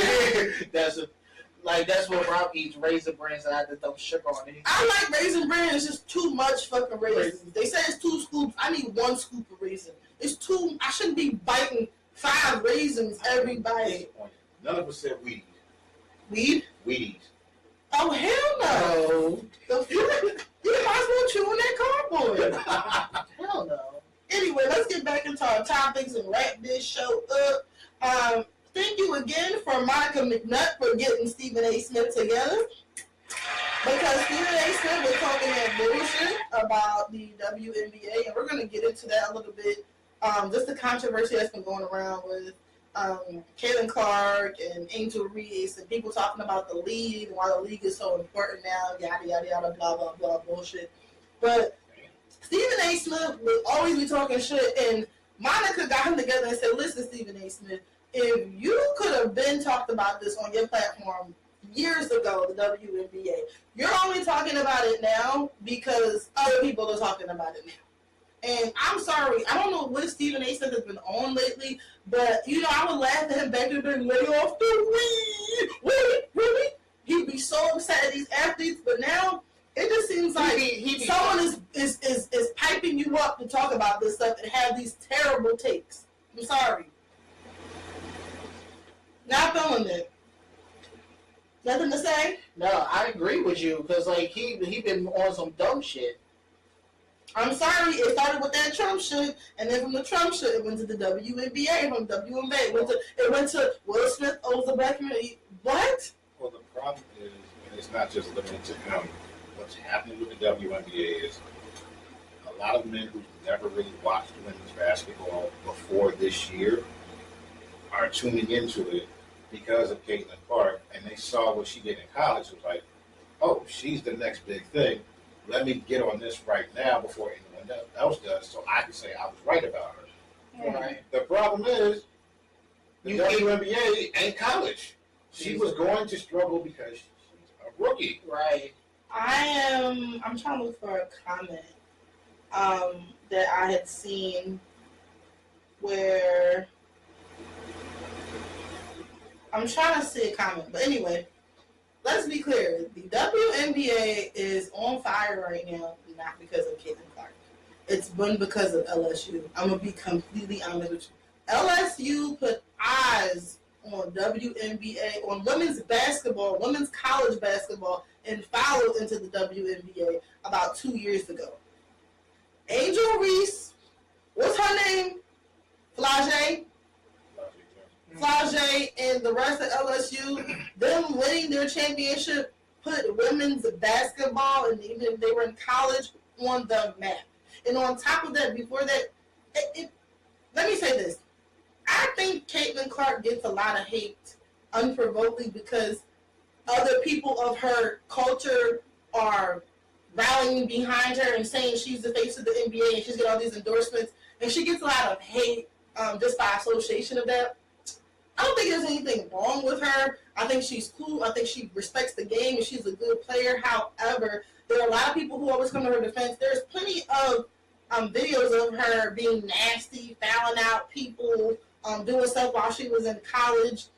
it? That's what Rob eats, Raisin Brans, and I just dump sugar on it. I like Raisin Bran. It's just too much fucking raisins. They say it's 2 scoops. I need 1 scoop of raisin. It's too. I shouldn't be biting 5 raisins every bite. None of us said weed. Weed? Weed. Oh hell no! The fuck? You might as well chew on that cardboard. Hell no. Anyway, let's get back into our topics and wrap this show up. Thank you again for Monica McNutt for getting Stephen A. Smith together. Because Stephen A. Smith was talking that bullshit about the WNBA, and we're going to get into that a little bit. Just the controversy that's been going around with Caitlin Clark and Angel Reese and people talking about the league and why the league is so important now, yada, yada, yada, blah, blah, blah, bullshit. But Stephen A. Smith will always be talking shit, and Monica got him together and said, listen, Stephen A. Smith, if you could have been talked about this on your platform years ago, the WNBA, you're only talking about it now because other people are talking about it now. And I'm sorry, I don't know what Stephen A. Smith has been on lately, but, you know, I would laugh at him back then and lay off the weed. Really? He'd be so upset at these athletes, but now it just seems like someone is piping you up to talk about this stuff and have these terrible takes. I'm sorry. Not feeling it. Nothing to say? No, I agree with you because like he been on some dumb shit. I'm sorry, it started with that Trump shit, and then from the Trump shit, it went to the WNBA, from WNBA, it went to Will Smith owes the black community. What? Well, the problem is, and it's not just limited to him, what's happening with the WNBA is a lot of men who never really watched women's basketball before this year are tuning into it because of Caitlin Clark, and they saw what she did in college. It was like, oh, she's the next big thing. Let me get on this right now before anyone else does, so I can say I was right about her. Mm-hmm. Right. The problem is, the WNBA ain't college. She was going to struggle because she's a rookie. Right. I'm trying to look for a comment that I had seen where I'm trying to see a comment, but anyway, let's be clear. The WNBA is on fire right now, not because of Caitlin Clark. It's been because of LSU. I'm going to be completely honest with you. LSU put eyes on WNBA, on women's basketball, women's college basketball, and followed into the WNBA about 2 years ago. Angel Reese, what's her name? Flage, and the rest of LSU, them winning their championship put women's basketball, and even if they were in college, on the map. And on top of that, before that, let me say this. I think Caitlin Clark gets a lot of hate unprovokedly because other people of her culture are rallying behind her and saying she's the face of the NBA and she's getting all these endorsements. And she gets a lot of hate just by association of that. I don't think there's anything wrong with her. I think she's cool. I think she respects the game and she's a good player. However, there are a lot of people who always come to her defense. There's plenty of videos of her being nasty, fouling out people, doing stuff while she was in college.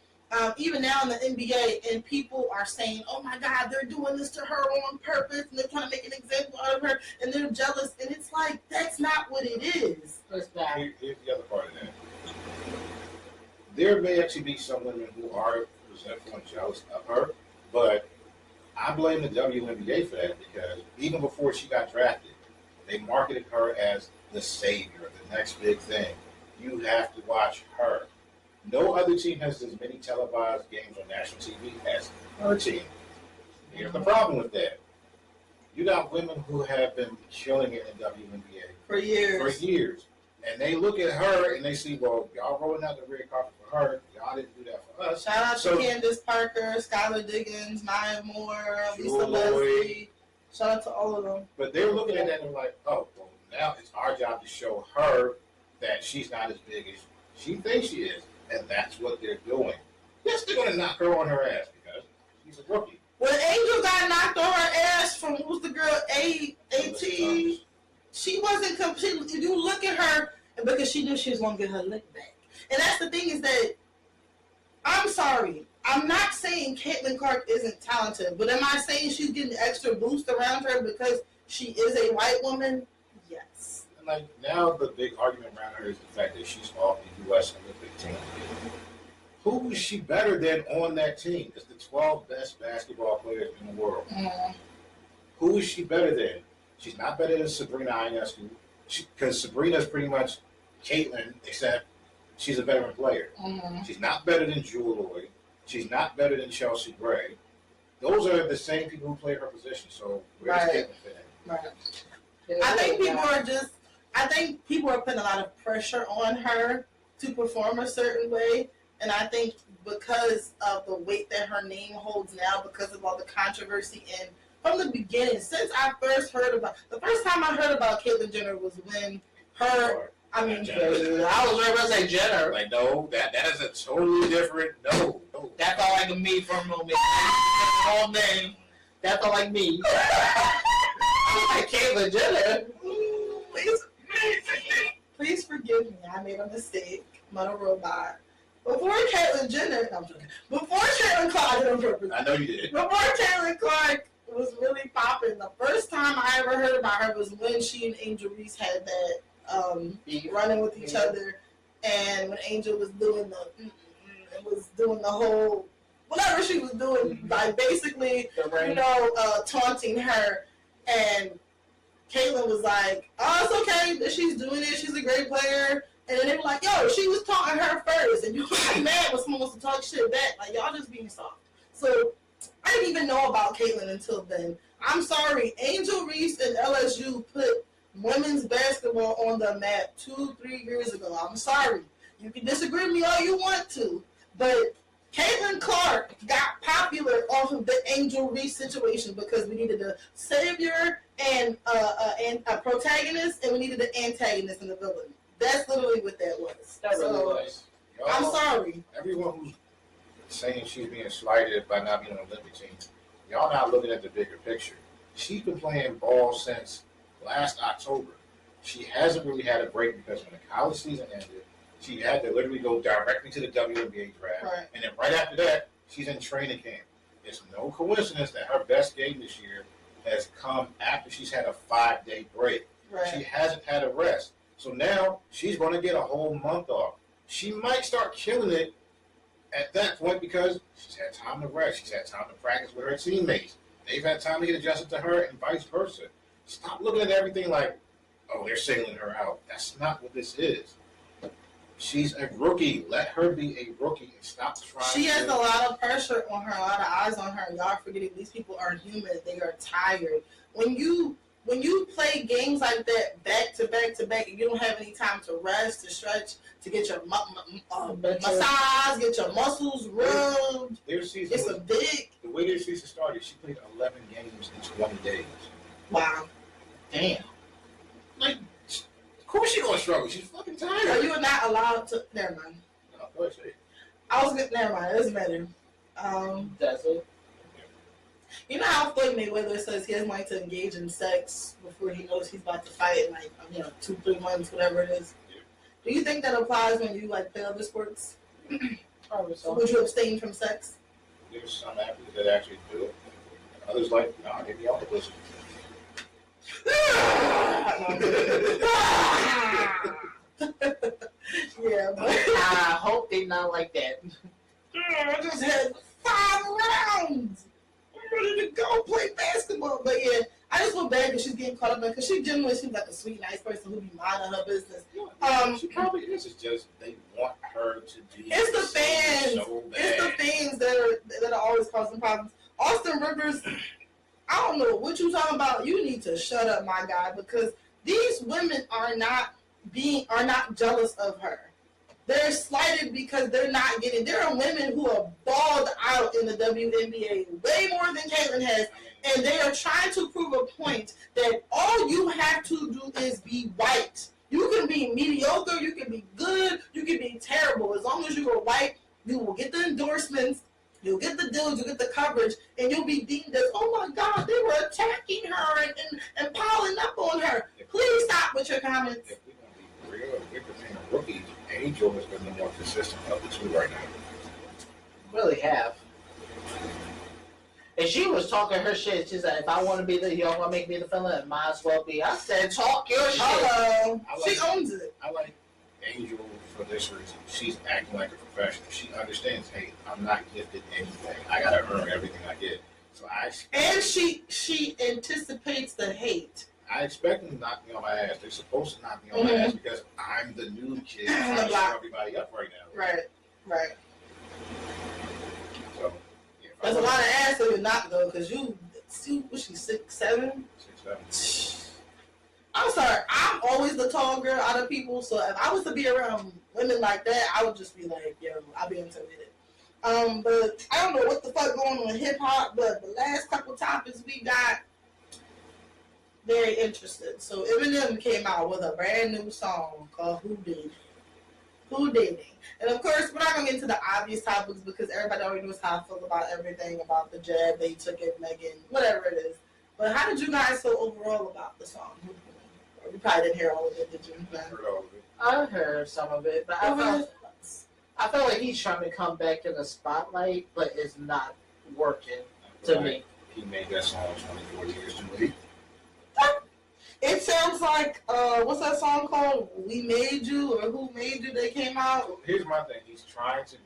Even now in the NBA, and people are saying, oh my God, they're doing this to her on purpose, and they're trying to make an example out of her, and they're jealous. And it's like, that's not what it is. Here's the other part of that. There may actually be some women who are resentful and jealous of her, but I blame the WNBA for that because even before she got drafted, they marketed her as the savior, the next big thing. You have to watch her. No other team has as many televised games on national TV as her team. Here's the problem with that. You got women who have been killing it in WNBA for years. And they look at her and they see, well, y'all rolling out the red carpet for her. Y'all didn't do that for us. Shout out to Candace Parker, Skylar Diggins, Maya Moore, Lisa Leslie. Shout out to all of them. But they're looking at that and they're like, oh, well, now it's our job to show her that she's not as big as she thinks she is. And that's what they're doing. Yes, they're going to knock her on her ass because she's a rookie. When Angel got knocked on her ass from, who's the girl, A.T., she wasn't completely, you look at her, and because she knew she was going to get her lick back. And that's the thing is that, I'm sorry, I'm not saying Caitlin Clark isn't talented, but am I saying she's getting extra boost around her because she is a white woman? Yes. And like now the big argument around her is the fact that she's off the U.S. Olympic team. Who is she better than on that team? It's the 12 best basketball players in the world. Who is she better than? She's not better than Sabrina Ionescu, because Sabrina's pretty much Caitlyn, except she's a veteran player. Mm-hmm. She's not better than Jewel Lloyd. She's not better than Chelsea Gray. Those are the same people who play her position. So where does Caitlyn fit in? Right. I think people are putting a lot of pressure on her to perform a certain way, and I think because of the weight that her name holds now, because of all the controversy, and from the beginning, since I first heard about, the first time I heard about Caitlyn Jenner was when her, I was ready to say Jenner. Like, no, that is a totally different, no. That felt like me for a moment. All name. That felt like me. I was like, Caitlyn Jenner. Please forgive me. I made a mistake. I'm not a robot. Before Caitlyn Jenner, no, I'm joking. Before Caitlyn Clark, I know you did. Before Caitlyn Clark was really popping, the first time I ever heard about her was when she and Angel Reese had that running with each other, and when Angel was doing the whole whatever she was doing, like basically, taunting her, and Caitlyn was like, "Oh, it's okay that she's doing it. She's a great player." And then they were like, "Yo, she was taunting her first, and you got mad when someone wants to talk shit back. Like, y'all just being soft." So I didn't even know about Caitlyn until then. I'm sorry, Angel Reese and LSU put women's basketball on the map 2-3 years ago. I'm sorry. You can disagree with me all you want to, but Caitlyn Clark got popular off of the Angel Reese situation because we needed a savior and a protagonist, and we needed an antagonist and a villain. That's literally what that was. That really was. I'm sorry. Everyone who's saying she's being slighted by not being on the Olympic team, y'all not looking at the bigger picture. She's been playing ball since last October. She hasn't really had a break because when the college season ended, she had to literally go directly to the WNBA draft. Right. And then right after that, she's in training camp. It's no coincidence that her best game this year has come after she's had a 5-day break. Right. She hasn't had a rest. So now she's going to get a whole month off. She might start killing it at that point because she's had time to rest. She's had time to practice with her teammates. They've had time to get adjusted to her and vice versa. Stop looking at everything like, oh, they're singling her out. That's not what this is. She's a rookie. Let her be a rookie and stop trying. She has a lot of pressure on her, a lot of eyes on her. Y'all forgetting these people are human. They are tired. When you play games like that back to back to back, and you don't have any time to rest, to stretch, to get your massage, get your muscles rubbed, it's a big. The way their season started, she played 11 games in 20 days. Wow. Damn. Like, of course she's gonna struggle. She's fucking tired. So you are not allowed to. Never mind. No, go ahead, say it. I was good. Never mind. It doesn't matter. That's it. You know how Floyd Mayweather says he doesn't like to engage in sex before he knows he's about to fight in 2-3 months, whatever it is. Yeah. Do you think that applies when you play other sports? Probably so. Would you abstain from sex? There's some athletes that actually do it. Others like, nah, get me off the pussy. Yeah, but I hope they not like that. I just had 5 rounds. I'm ready to go play basketball. But yeah, I just feel bad because she's getting caught up in because she genuinely seems like a sweet, nice person who be minding her business. She probably is. It's just they want her to be. It's the fans. So bad. It's the fans that are always causing problems. Austin Rivers, I don't know what you talking about. You need to shut up, my guy, because these women are not jealous of her. They're slighted because they're not getting. There are women who are balled out in the WNBA way more than Caitlyn has, and they are trying to prove a point that all you have to do is be white. You can be mediocre, you can be good, you can be terrible. As long as you are white, you will get the endorsements, you'll get the deals, you'll get the coverage, and you'll be deemed as, oh my God, they were attacking her and piling up on her. Please stop with your comments. If we're going to be real, if we're between rookies, Angel has been the more consistent of the two right now. Really have. And she was talking her shit. She said, if I want to be the, y'all want to make me the villain, it might as well be. I said, talk your shit. Hello. She owns it. I like Angel for this reason. She's acting like a professional. She understands, hey, I'm not gifted anything. I got to earn everything I get. So and she anticipates the hate. I expect them to knock me on my ass. They're supposed to knock me on my ass because I'm the new kid trying to show everybody up right now. Right. So, that's a lot of ass to knock though, because was she 6'7"? 6'7". I'm sorry, I'm always the tall girl out of people, so if I was to be around women like that, I would just be like, yo, I'll be intimidated. But I don't know what the fuck going on in hip hop, but the last couple topics we got, very interested. So Eminem came out with a brand new song called Who Dating? And of course, we're not going to get into the obvious topics because everybody already knows how I feel about everything, about the jab they took at Megan, whatever it is. But how did you guys feel overall about the song? You probably didn't hear all of it, did you? I heard all of it. I heard some of it, but I felt like he's trying to come back in the spotlight, but it's not working to me. He made that song 24 years too late. It sounds like, what's that song called? We Made You, or Who Made You, that came out? Here's my thing. He's trying to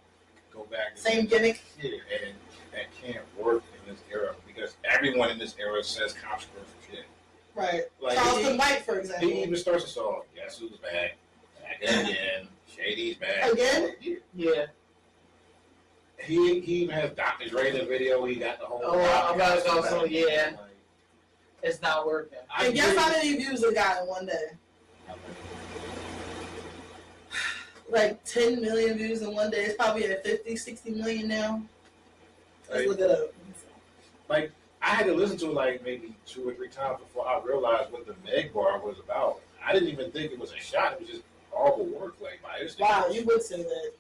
go back to same gimmick. Yeah, and that can't work in this era because everyone in this era says controversial shit. Right. Like Charleston White, for example. He even starts the song, Guess Who's Back? Back again. Shady's back. Again? Yeah. He even has Dr. Dre in the video. He got the whole... I'm about to go, yeah. It's not working. And guess how many views it got in one day? Like 10 million views in one day. It's probably at 50, 60 million now. Let's look it up. Like, I had to listen to it like maybe 2 or 3 times before I realized what the Meg bar was about. I didn't even think it was a shot. It was just horrible wordplay by this. Wow, you would say that.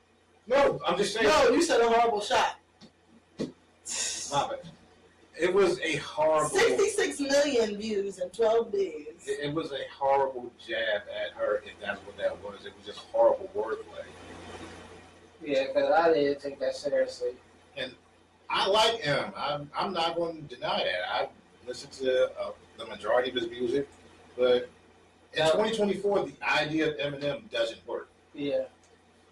No, I'm just saying. No, you said a horrible shot. Stop it. It was a horrible... 66 million views in 12 days. It was a horrible jab at her, if that's what that was. It was just horrible wordplay. Yeah, because I didn't take that seriously. And I like him. I'm not going to deny that. I listened to the majority of his music, but in 2024, the idea of Eminem doesn't work. Yeah.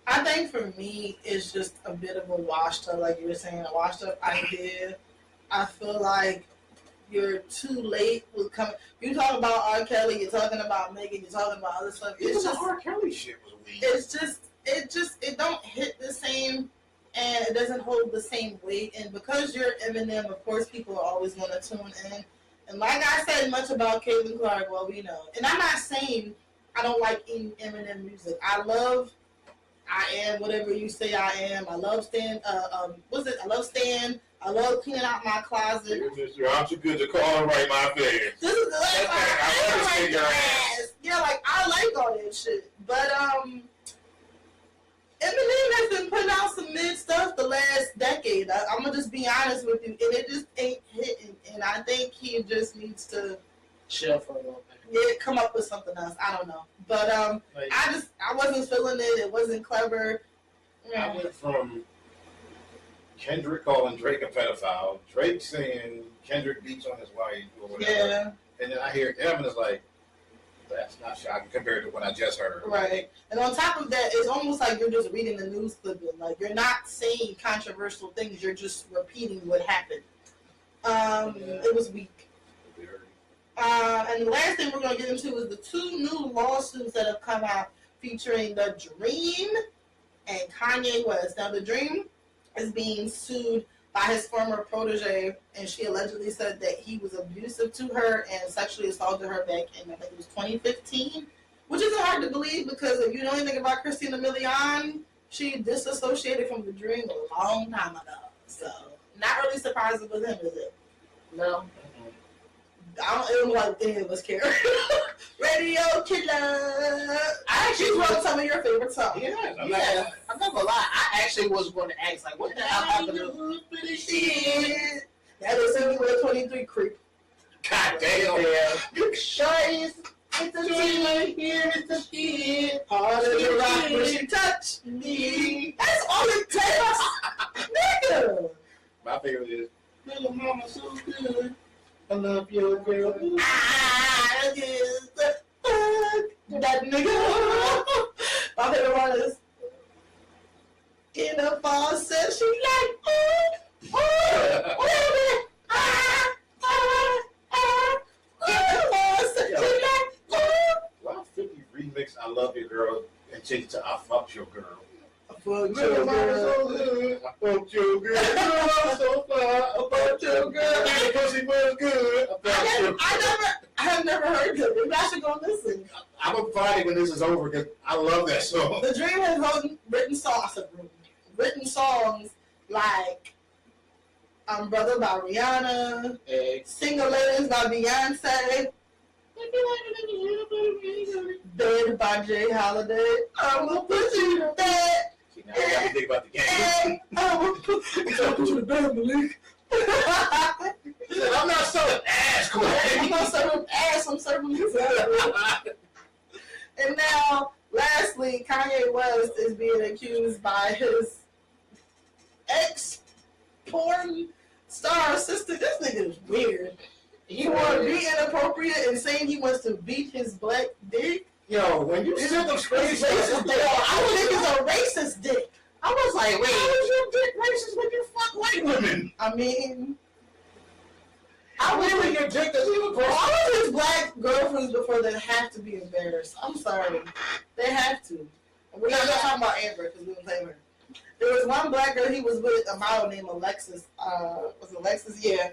I think for me, it's just a bit of a washed up, like you were saying, a washed up idea. I feel like you're too late with coming. You talk about R. Kelly, you're talking about Megan, you're talking about other stuff. It's just R. Kelly shit was weak. It don't hit the same, and it doesn't hold the same weight. And because you're Eminem, of course, people are always going to tune in. And like I said much about Caitlin Clark, well, we know. And I'm not saying I don't like Eminem music. I am whatever you say I am. I love Stan. I love Stan. I love cleaning out my closet. I'm too good to call and write my affairs. This is the last time I ever write ass. Yeah, like I like all that shit. But Eminem has been putting out some mid stuff the last decade. I'm gonna just be honest with you, and it just ain't hitting. And I think he just needs to chill for a little bit. Yeah, come up with something else. I don't know, but I wasn't feeling it. It wasn't clever. I went from Kendrick calling Drake a pedophile, Drake saying Kendrick beats on his wife or whatever, yeah, and then I hear Evan is like, that's not shocking compared to what I just heard. Right. And on top of that, it's almost like you're just reading the news clipping. Like, you're not saying controversial things. You're just repeating what happened. It was weak. And the last thing we're going to get into is the 2 new lawsuits that have come out featuring The Dream and Kanye West. Now, The Dream is being sued by his former protege, and she allegedly said that he was abusive to her and sexually assaulted her back in, I think it was 2015, which isn't hard to believe because if you know anything about Christina Milian, she disassociated from The Dream a long time ago. So, not really surprising with him, is it? No. I don't like any of us care. Radio Killer. I actually wrote some of your favorite songs. Yeah. I'm not gonna lie. I actually was going to ask, like, what the hell happened to shit? That is anywhere 23 creep. God damn. Shorties, it's a team here, it's a kid. Harder to rock when she touch me. That's all it takes. Nigga. My favorite is Little Mama So Good. I love your girl. I just that nigga. My favorite one is in the fall said she like in the fall said she mix I love your girl and change it to I fucked your girl. I fucked Little your mama girl. so good. I fucked your girl. Little mama so fly. I fucked your girl. The pussy was good. I fucked your girl. I have never heard of it. Maybe I should go listen. I'm gonna find it when this is over because I love that song. The Dream has written songs like Brother by Rihanna, Single Ladies by Beyonce, Bed by Jay Holiday. I'm gonna put you to bed. See, now you gotta think about the game. Hey, I'm gonna put you to bed, Malik. I'm not selling ass, come on. I'm not serving ass, I'm serving this ass. And now, lastly, Kanye West is being accused by his ex-porn star sister. This nigga is weird. He want to be inappropriate and saying he wants to beat his black dick. Yo, when you said those crazy Racist dick. I think it's a racist dick. I was like, wait. how is your dick racist when you fuck white women? I mean, How really your dick doesn't even cross? all of his black girlfriends before they have to be embarrassed. I'm sorry. They have to. We're not talking about Amber because we don't blame her. There was one black girl he was with, a model named Alexis. Was it Alexis? Yeah.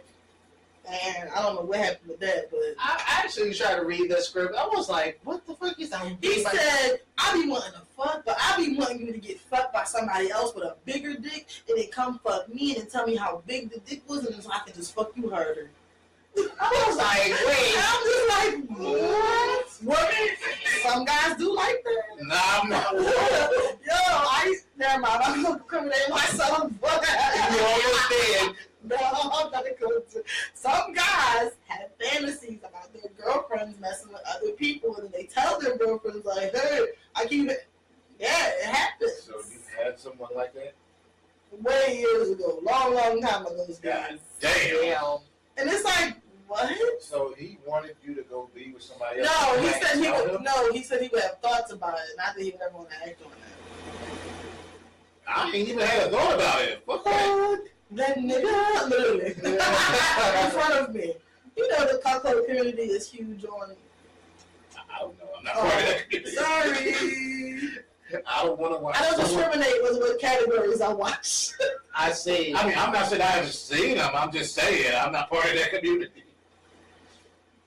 And I don't know what happened with that, but I actually tried to read the script. I was like, what the fuck is that? he said, I be wanting to fuck, but I be wanting you to get fucked by somebody else with a bigger dick, and then come fuck me and then tell me how big the dick was, and so I can just fuck you harder. I was like, wait. I'm just like, what? What? Some guys do like that. Nah, I'm not. Yo, never mind. I'm gonna incriminate myself. You almost dead. No, I'm not going to. Some guys have fantasies about their girlfriends messing with other people, and they tell their girlfriends like, "Hey, I keep it." Yeah, it happens. So you had someone like that? Way years ago, long time ago. This guy. God damn. And it's like, what? So he wanted you to go be with somebody else? No, he Like, said he tell would. him? No, he said he would have thoughts about it, not that he would ever want to act on that. I ain't even had a thought about it. Fuck that. Fuck that nigga, literally, in front of me. You know the cuckold community is huge on. I don't know. I'm not part of that community. Sorry. I don't want to watch. I don't someone- discriminate with what categories I watch. I see. I mean, I'm not saying I haven't seen them. I'm just saying I'm not part of that community.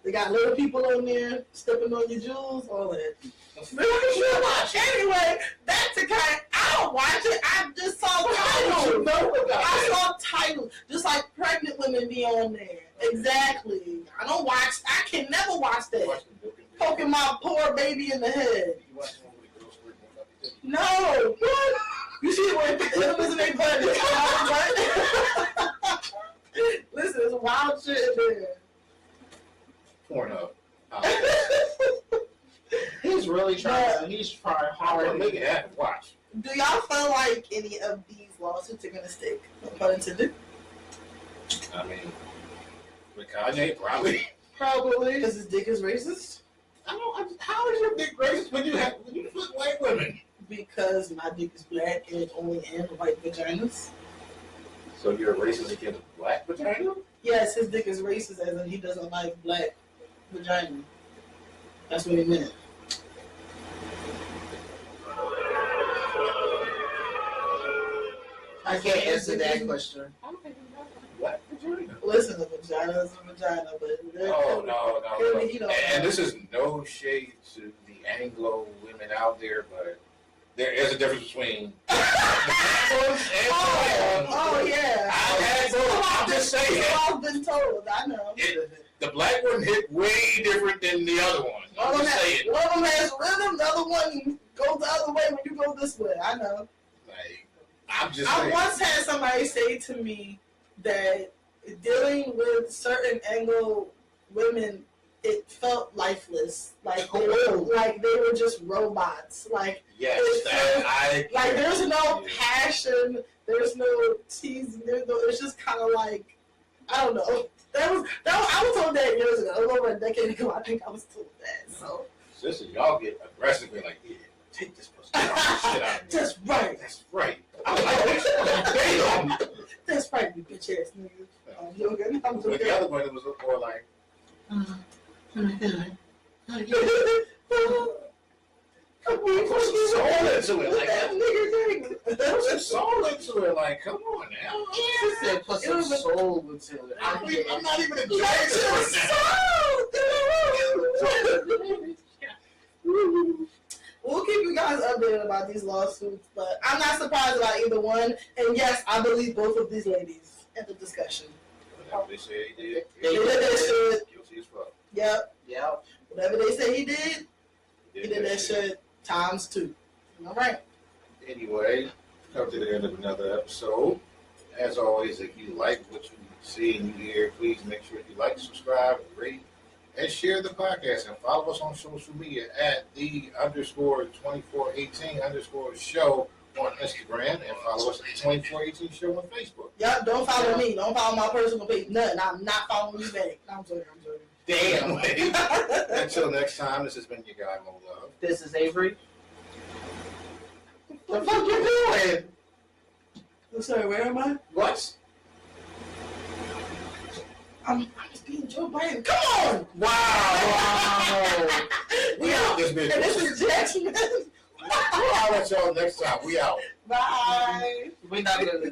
They got little people on there stepping on your jewels, all that. Anyway, that's the kind. I don't watch it. I just saw titles. I saw titles. Just like pregnant women be on there. Exactly. I don't watch. I can never watch that. Poking my poor baby in the head. No. What? You see where it was in their butt. Listen, there's wild shit in there. Pornhub. He's really trying. He's trying I'm hard. gonna make it happen. Watch. Do y'all feel like any of these lawsuits are gonna stick? No pun intended. I mean, with Kanye, probably. Probably because his dick is racist. How is your dick racist when you fuck white women? Because my dick is black and only in white vaginas. So you're a racist against black vagina? Yes, his dick is racist as in he doesn't like black vagina. That's what he meant. I can't answer that question. Black vagina? Listen, a vagina is a vagina, but No. clearly he don't And know. this is no shade to the Anglo women out there, but there is a difference between Oh yeah. I had both. I'm just saying. So I've been told. I know. The black one hit way different than the other one. I'm just saying. One of them has rhythm, the other one goes the other way when you go this way. I know. Like, I'm just I saying. once had somebody say to me that dealing with certain Anglo women, it felt lifeless. Like they were just robots. Like Yes, there's no passion, there's no teasing, it's just kind of like, I don't know. I was told that years ago. It was over a decade ago. I think I was told that. So sister, y'all get aggressive and like, yeah, take this pussy. Get shit out of here. That's right. That's right. I like that. That's right, you bitch ass nigga. I'm joking. With the other one, it was more like, Come on, put some soul into it. Like, that nigga put some soul into it. Like, come on now. She said put some soul into it. I'm not even enjoying Let this your soul. We'll keep you guys updated about these lawsuits, but I'm not surprised about either one. And yes, I believe both of these ladies in the discussion. Whatever they say he did. They did that shit. Guilty as fuck. Yep. Whatever they say he did, he did that shit times 2. All right. Anyway, come to the end of another episode. As always, if you like what you see and you hear, please make sure you like, subscribe, rate, and share the podcast. And follow us on social media at _2418_show on Instagram. And follow us at the 2418 show on Facebook. Yep, don't follow me. Don't follow my personal page. Nothing. I'm not following you back. No, I'm sorry. Damn. Until next time, this has been your guy, Mo Love. This is Avery. The fuck you doing? I'm sorry, where am I? What? I'm just being Joe Biden. Come on! Wow. We out this bitch. And this is Jasmine. I'll let y'all next time. We out. Bye. We're not gonna.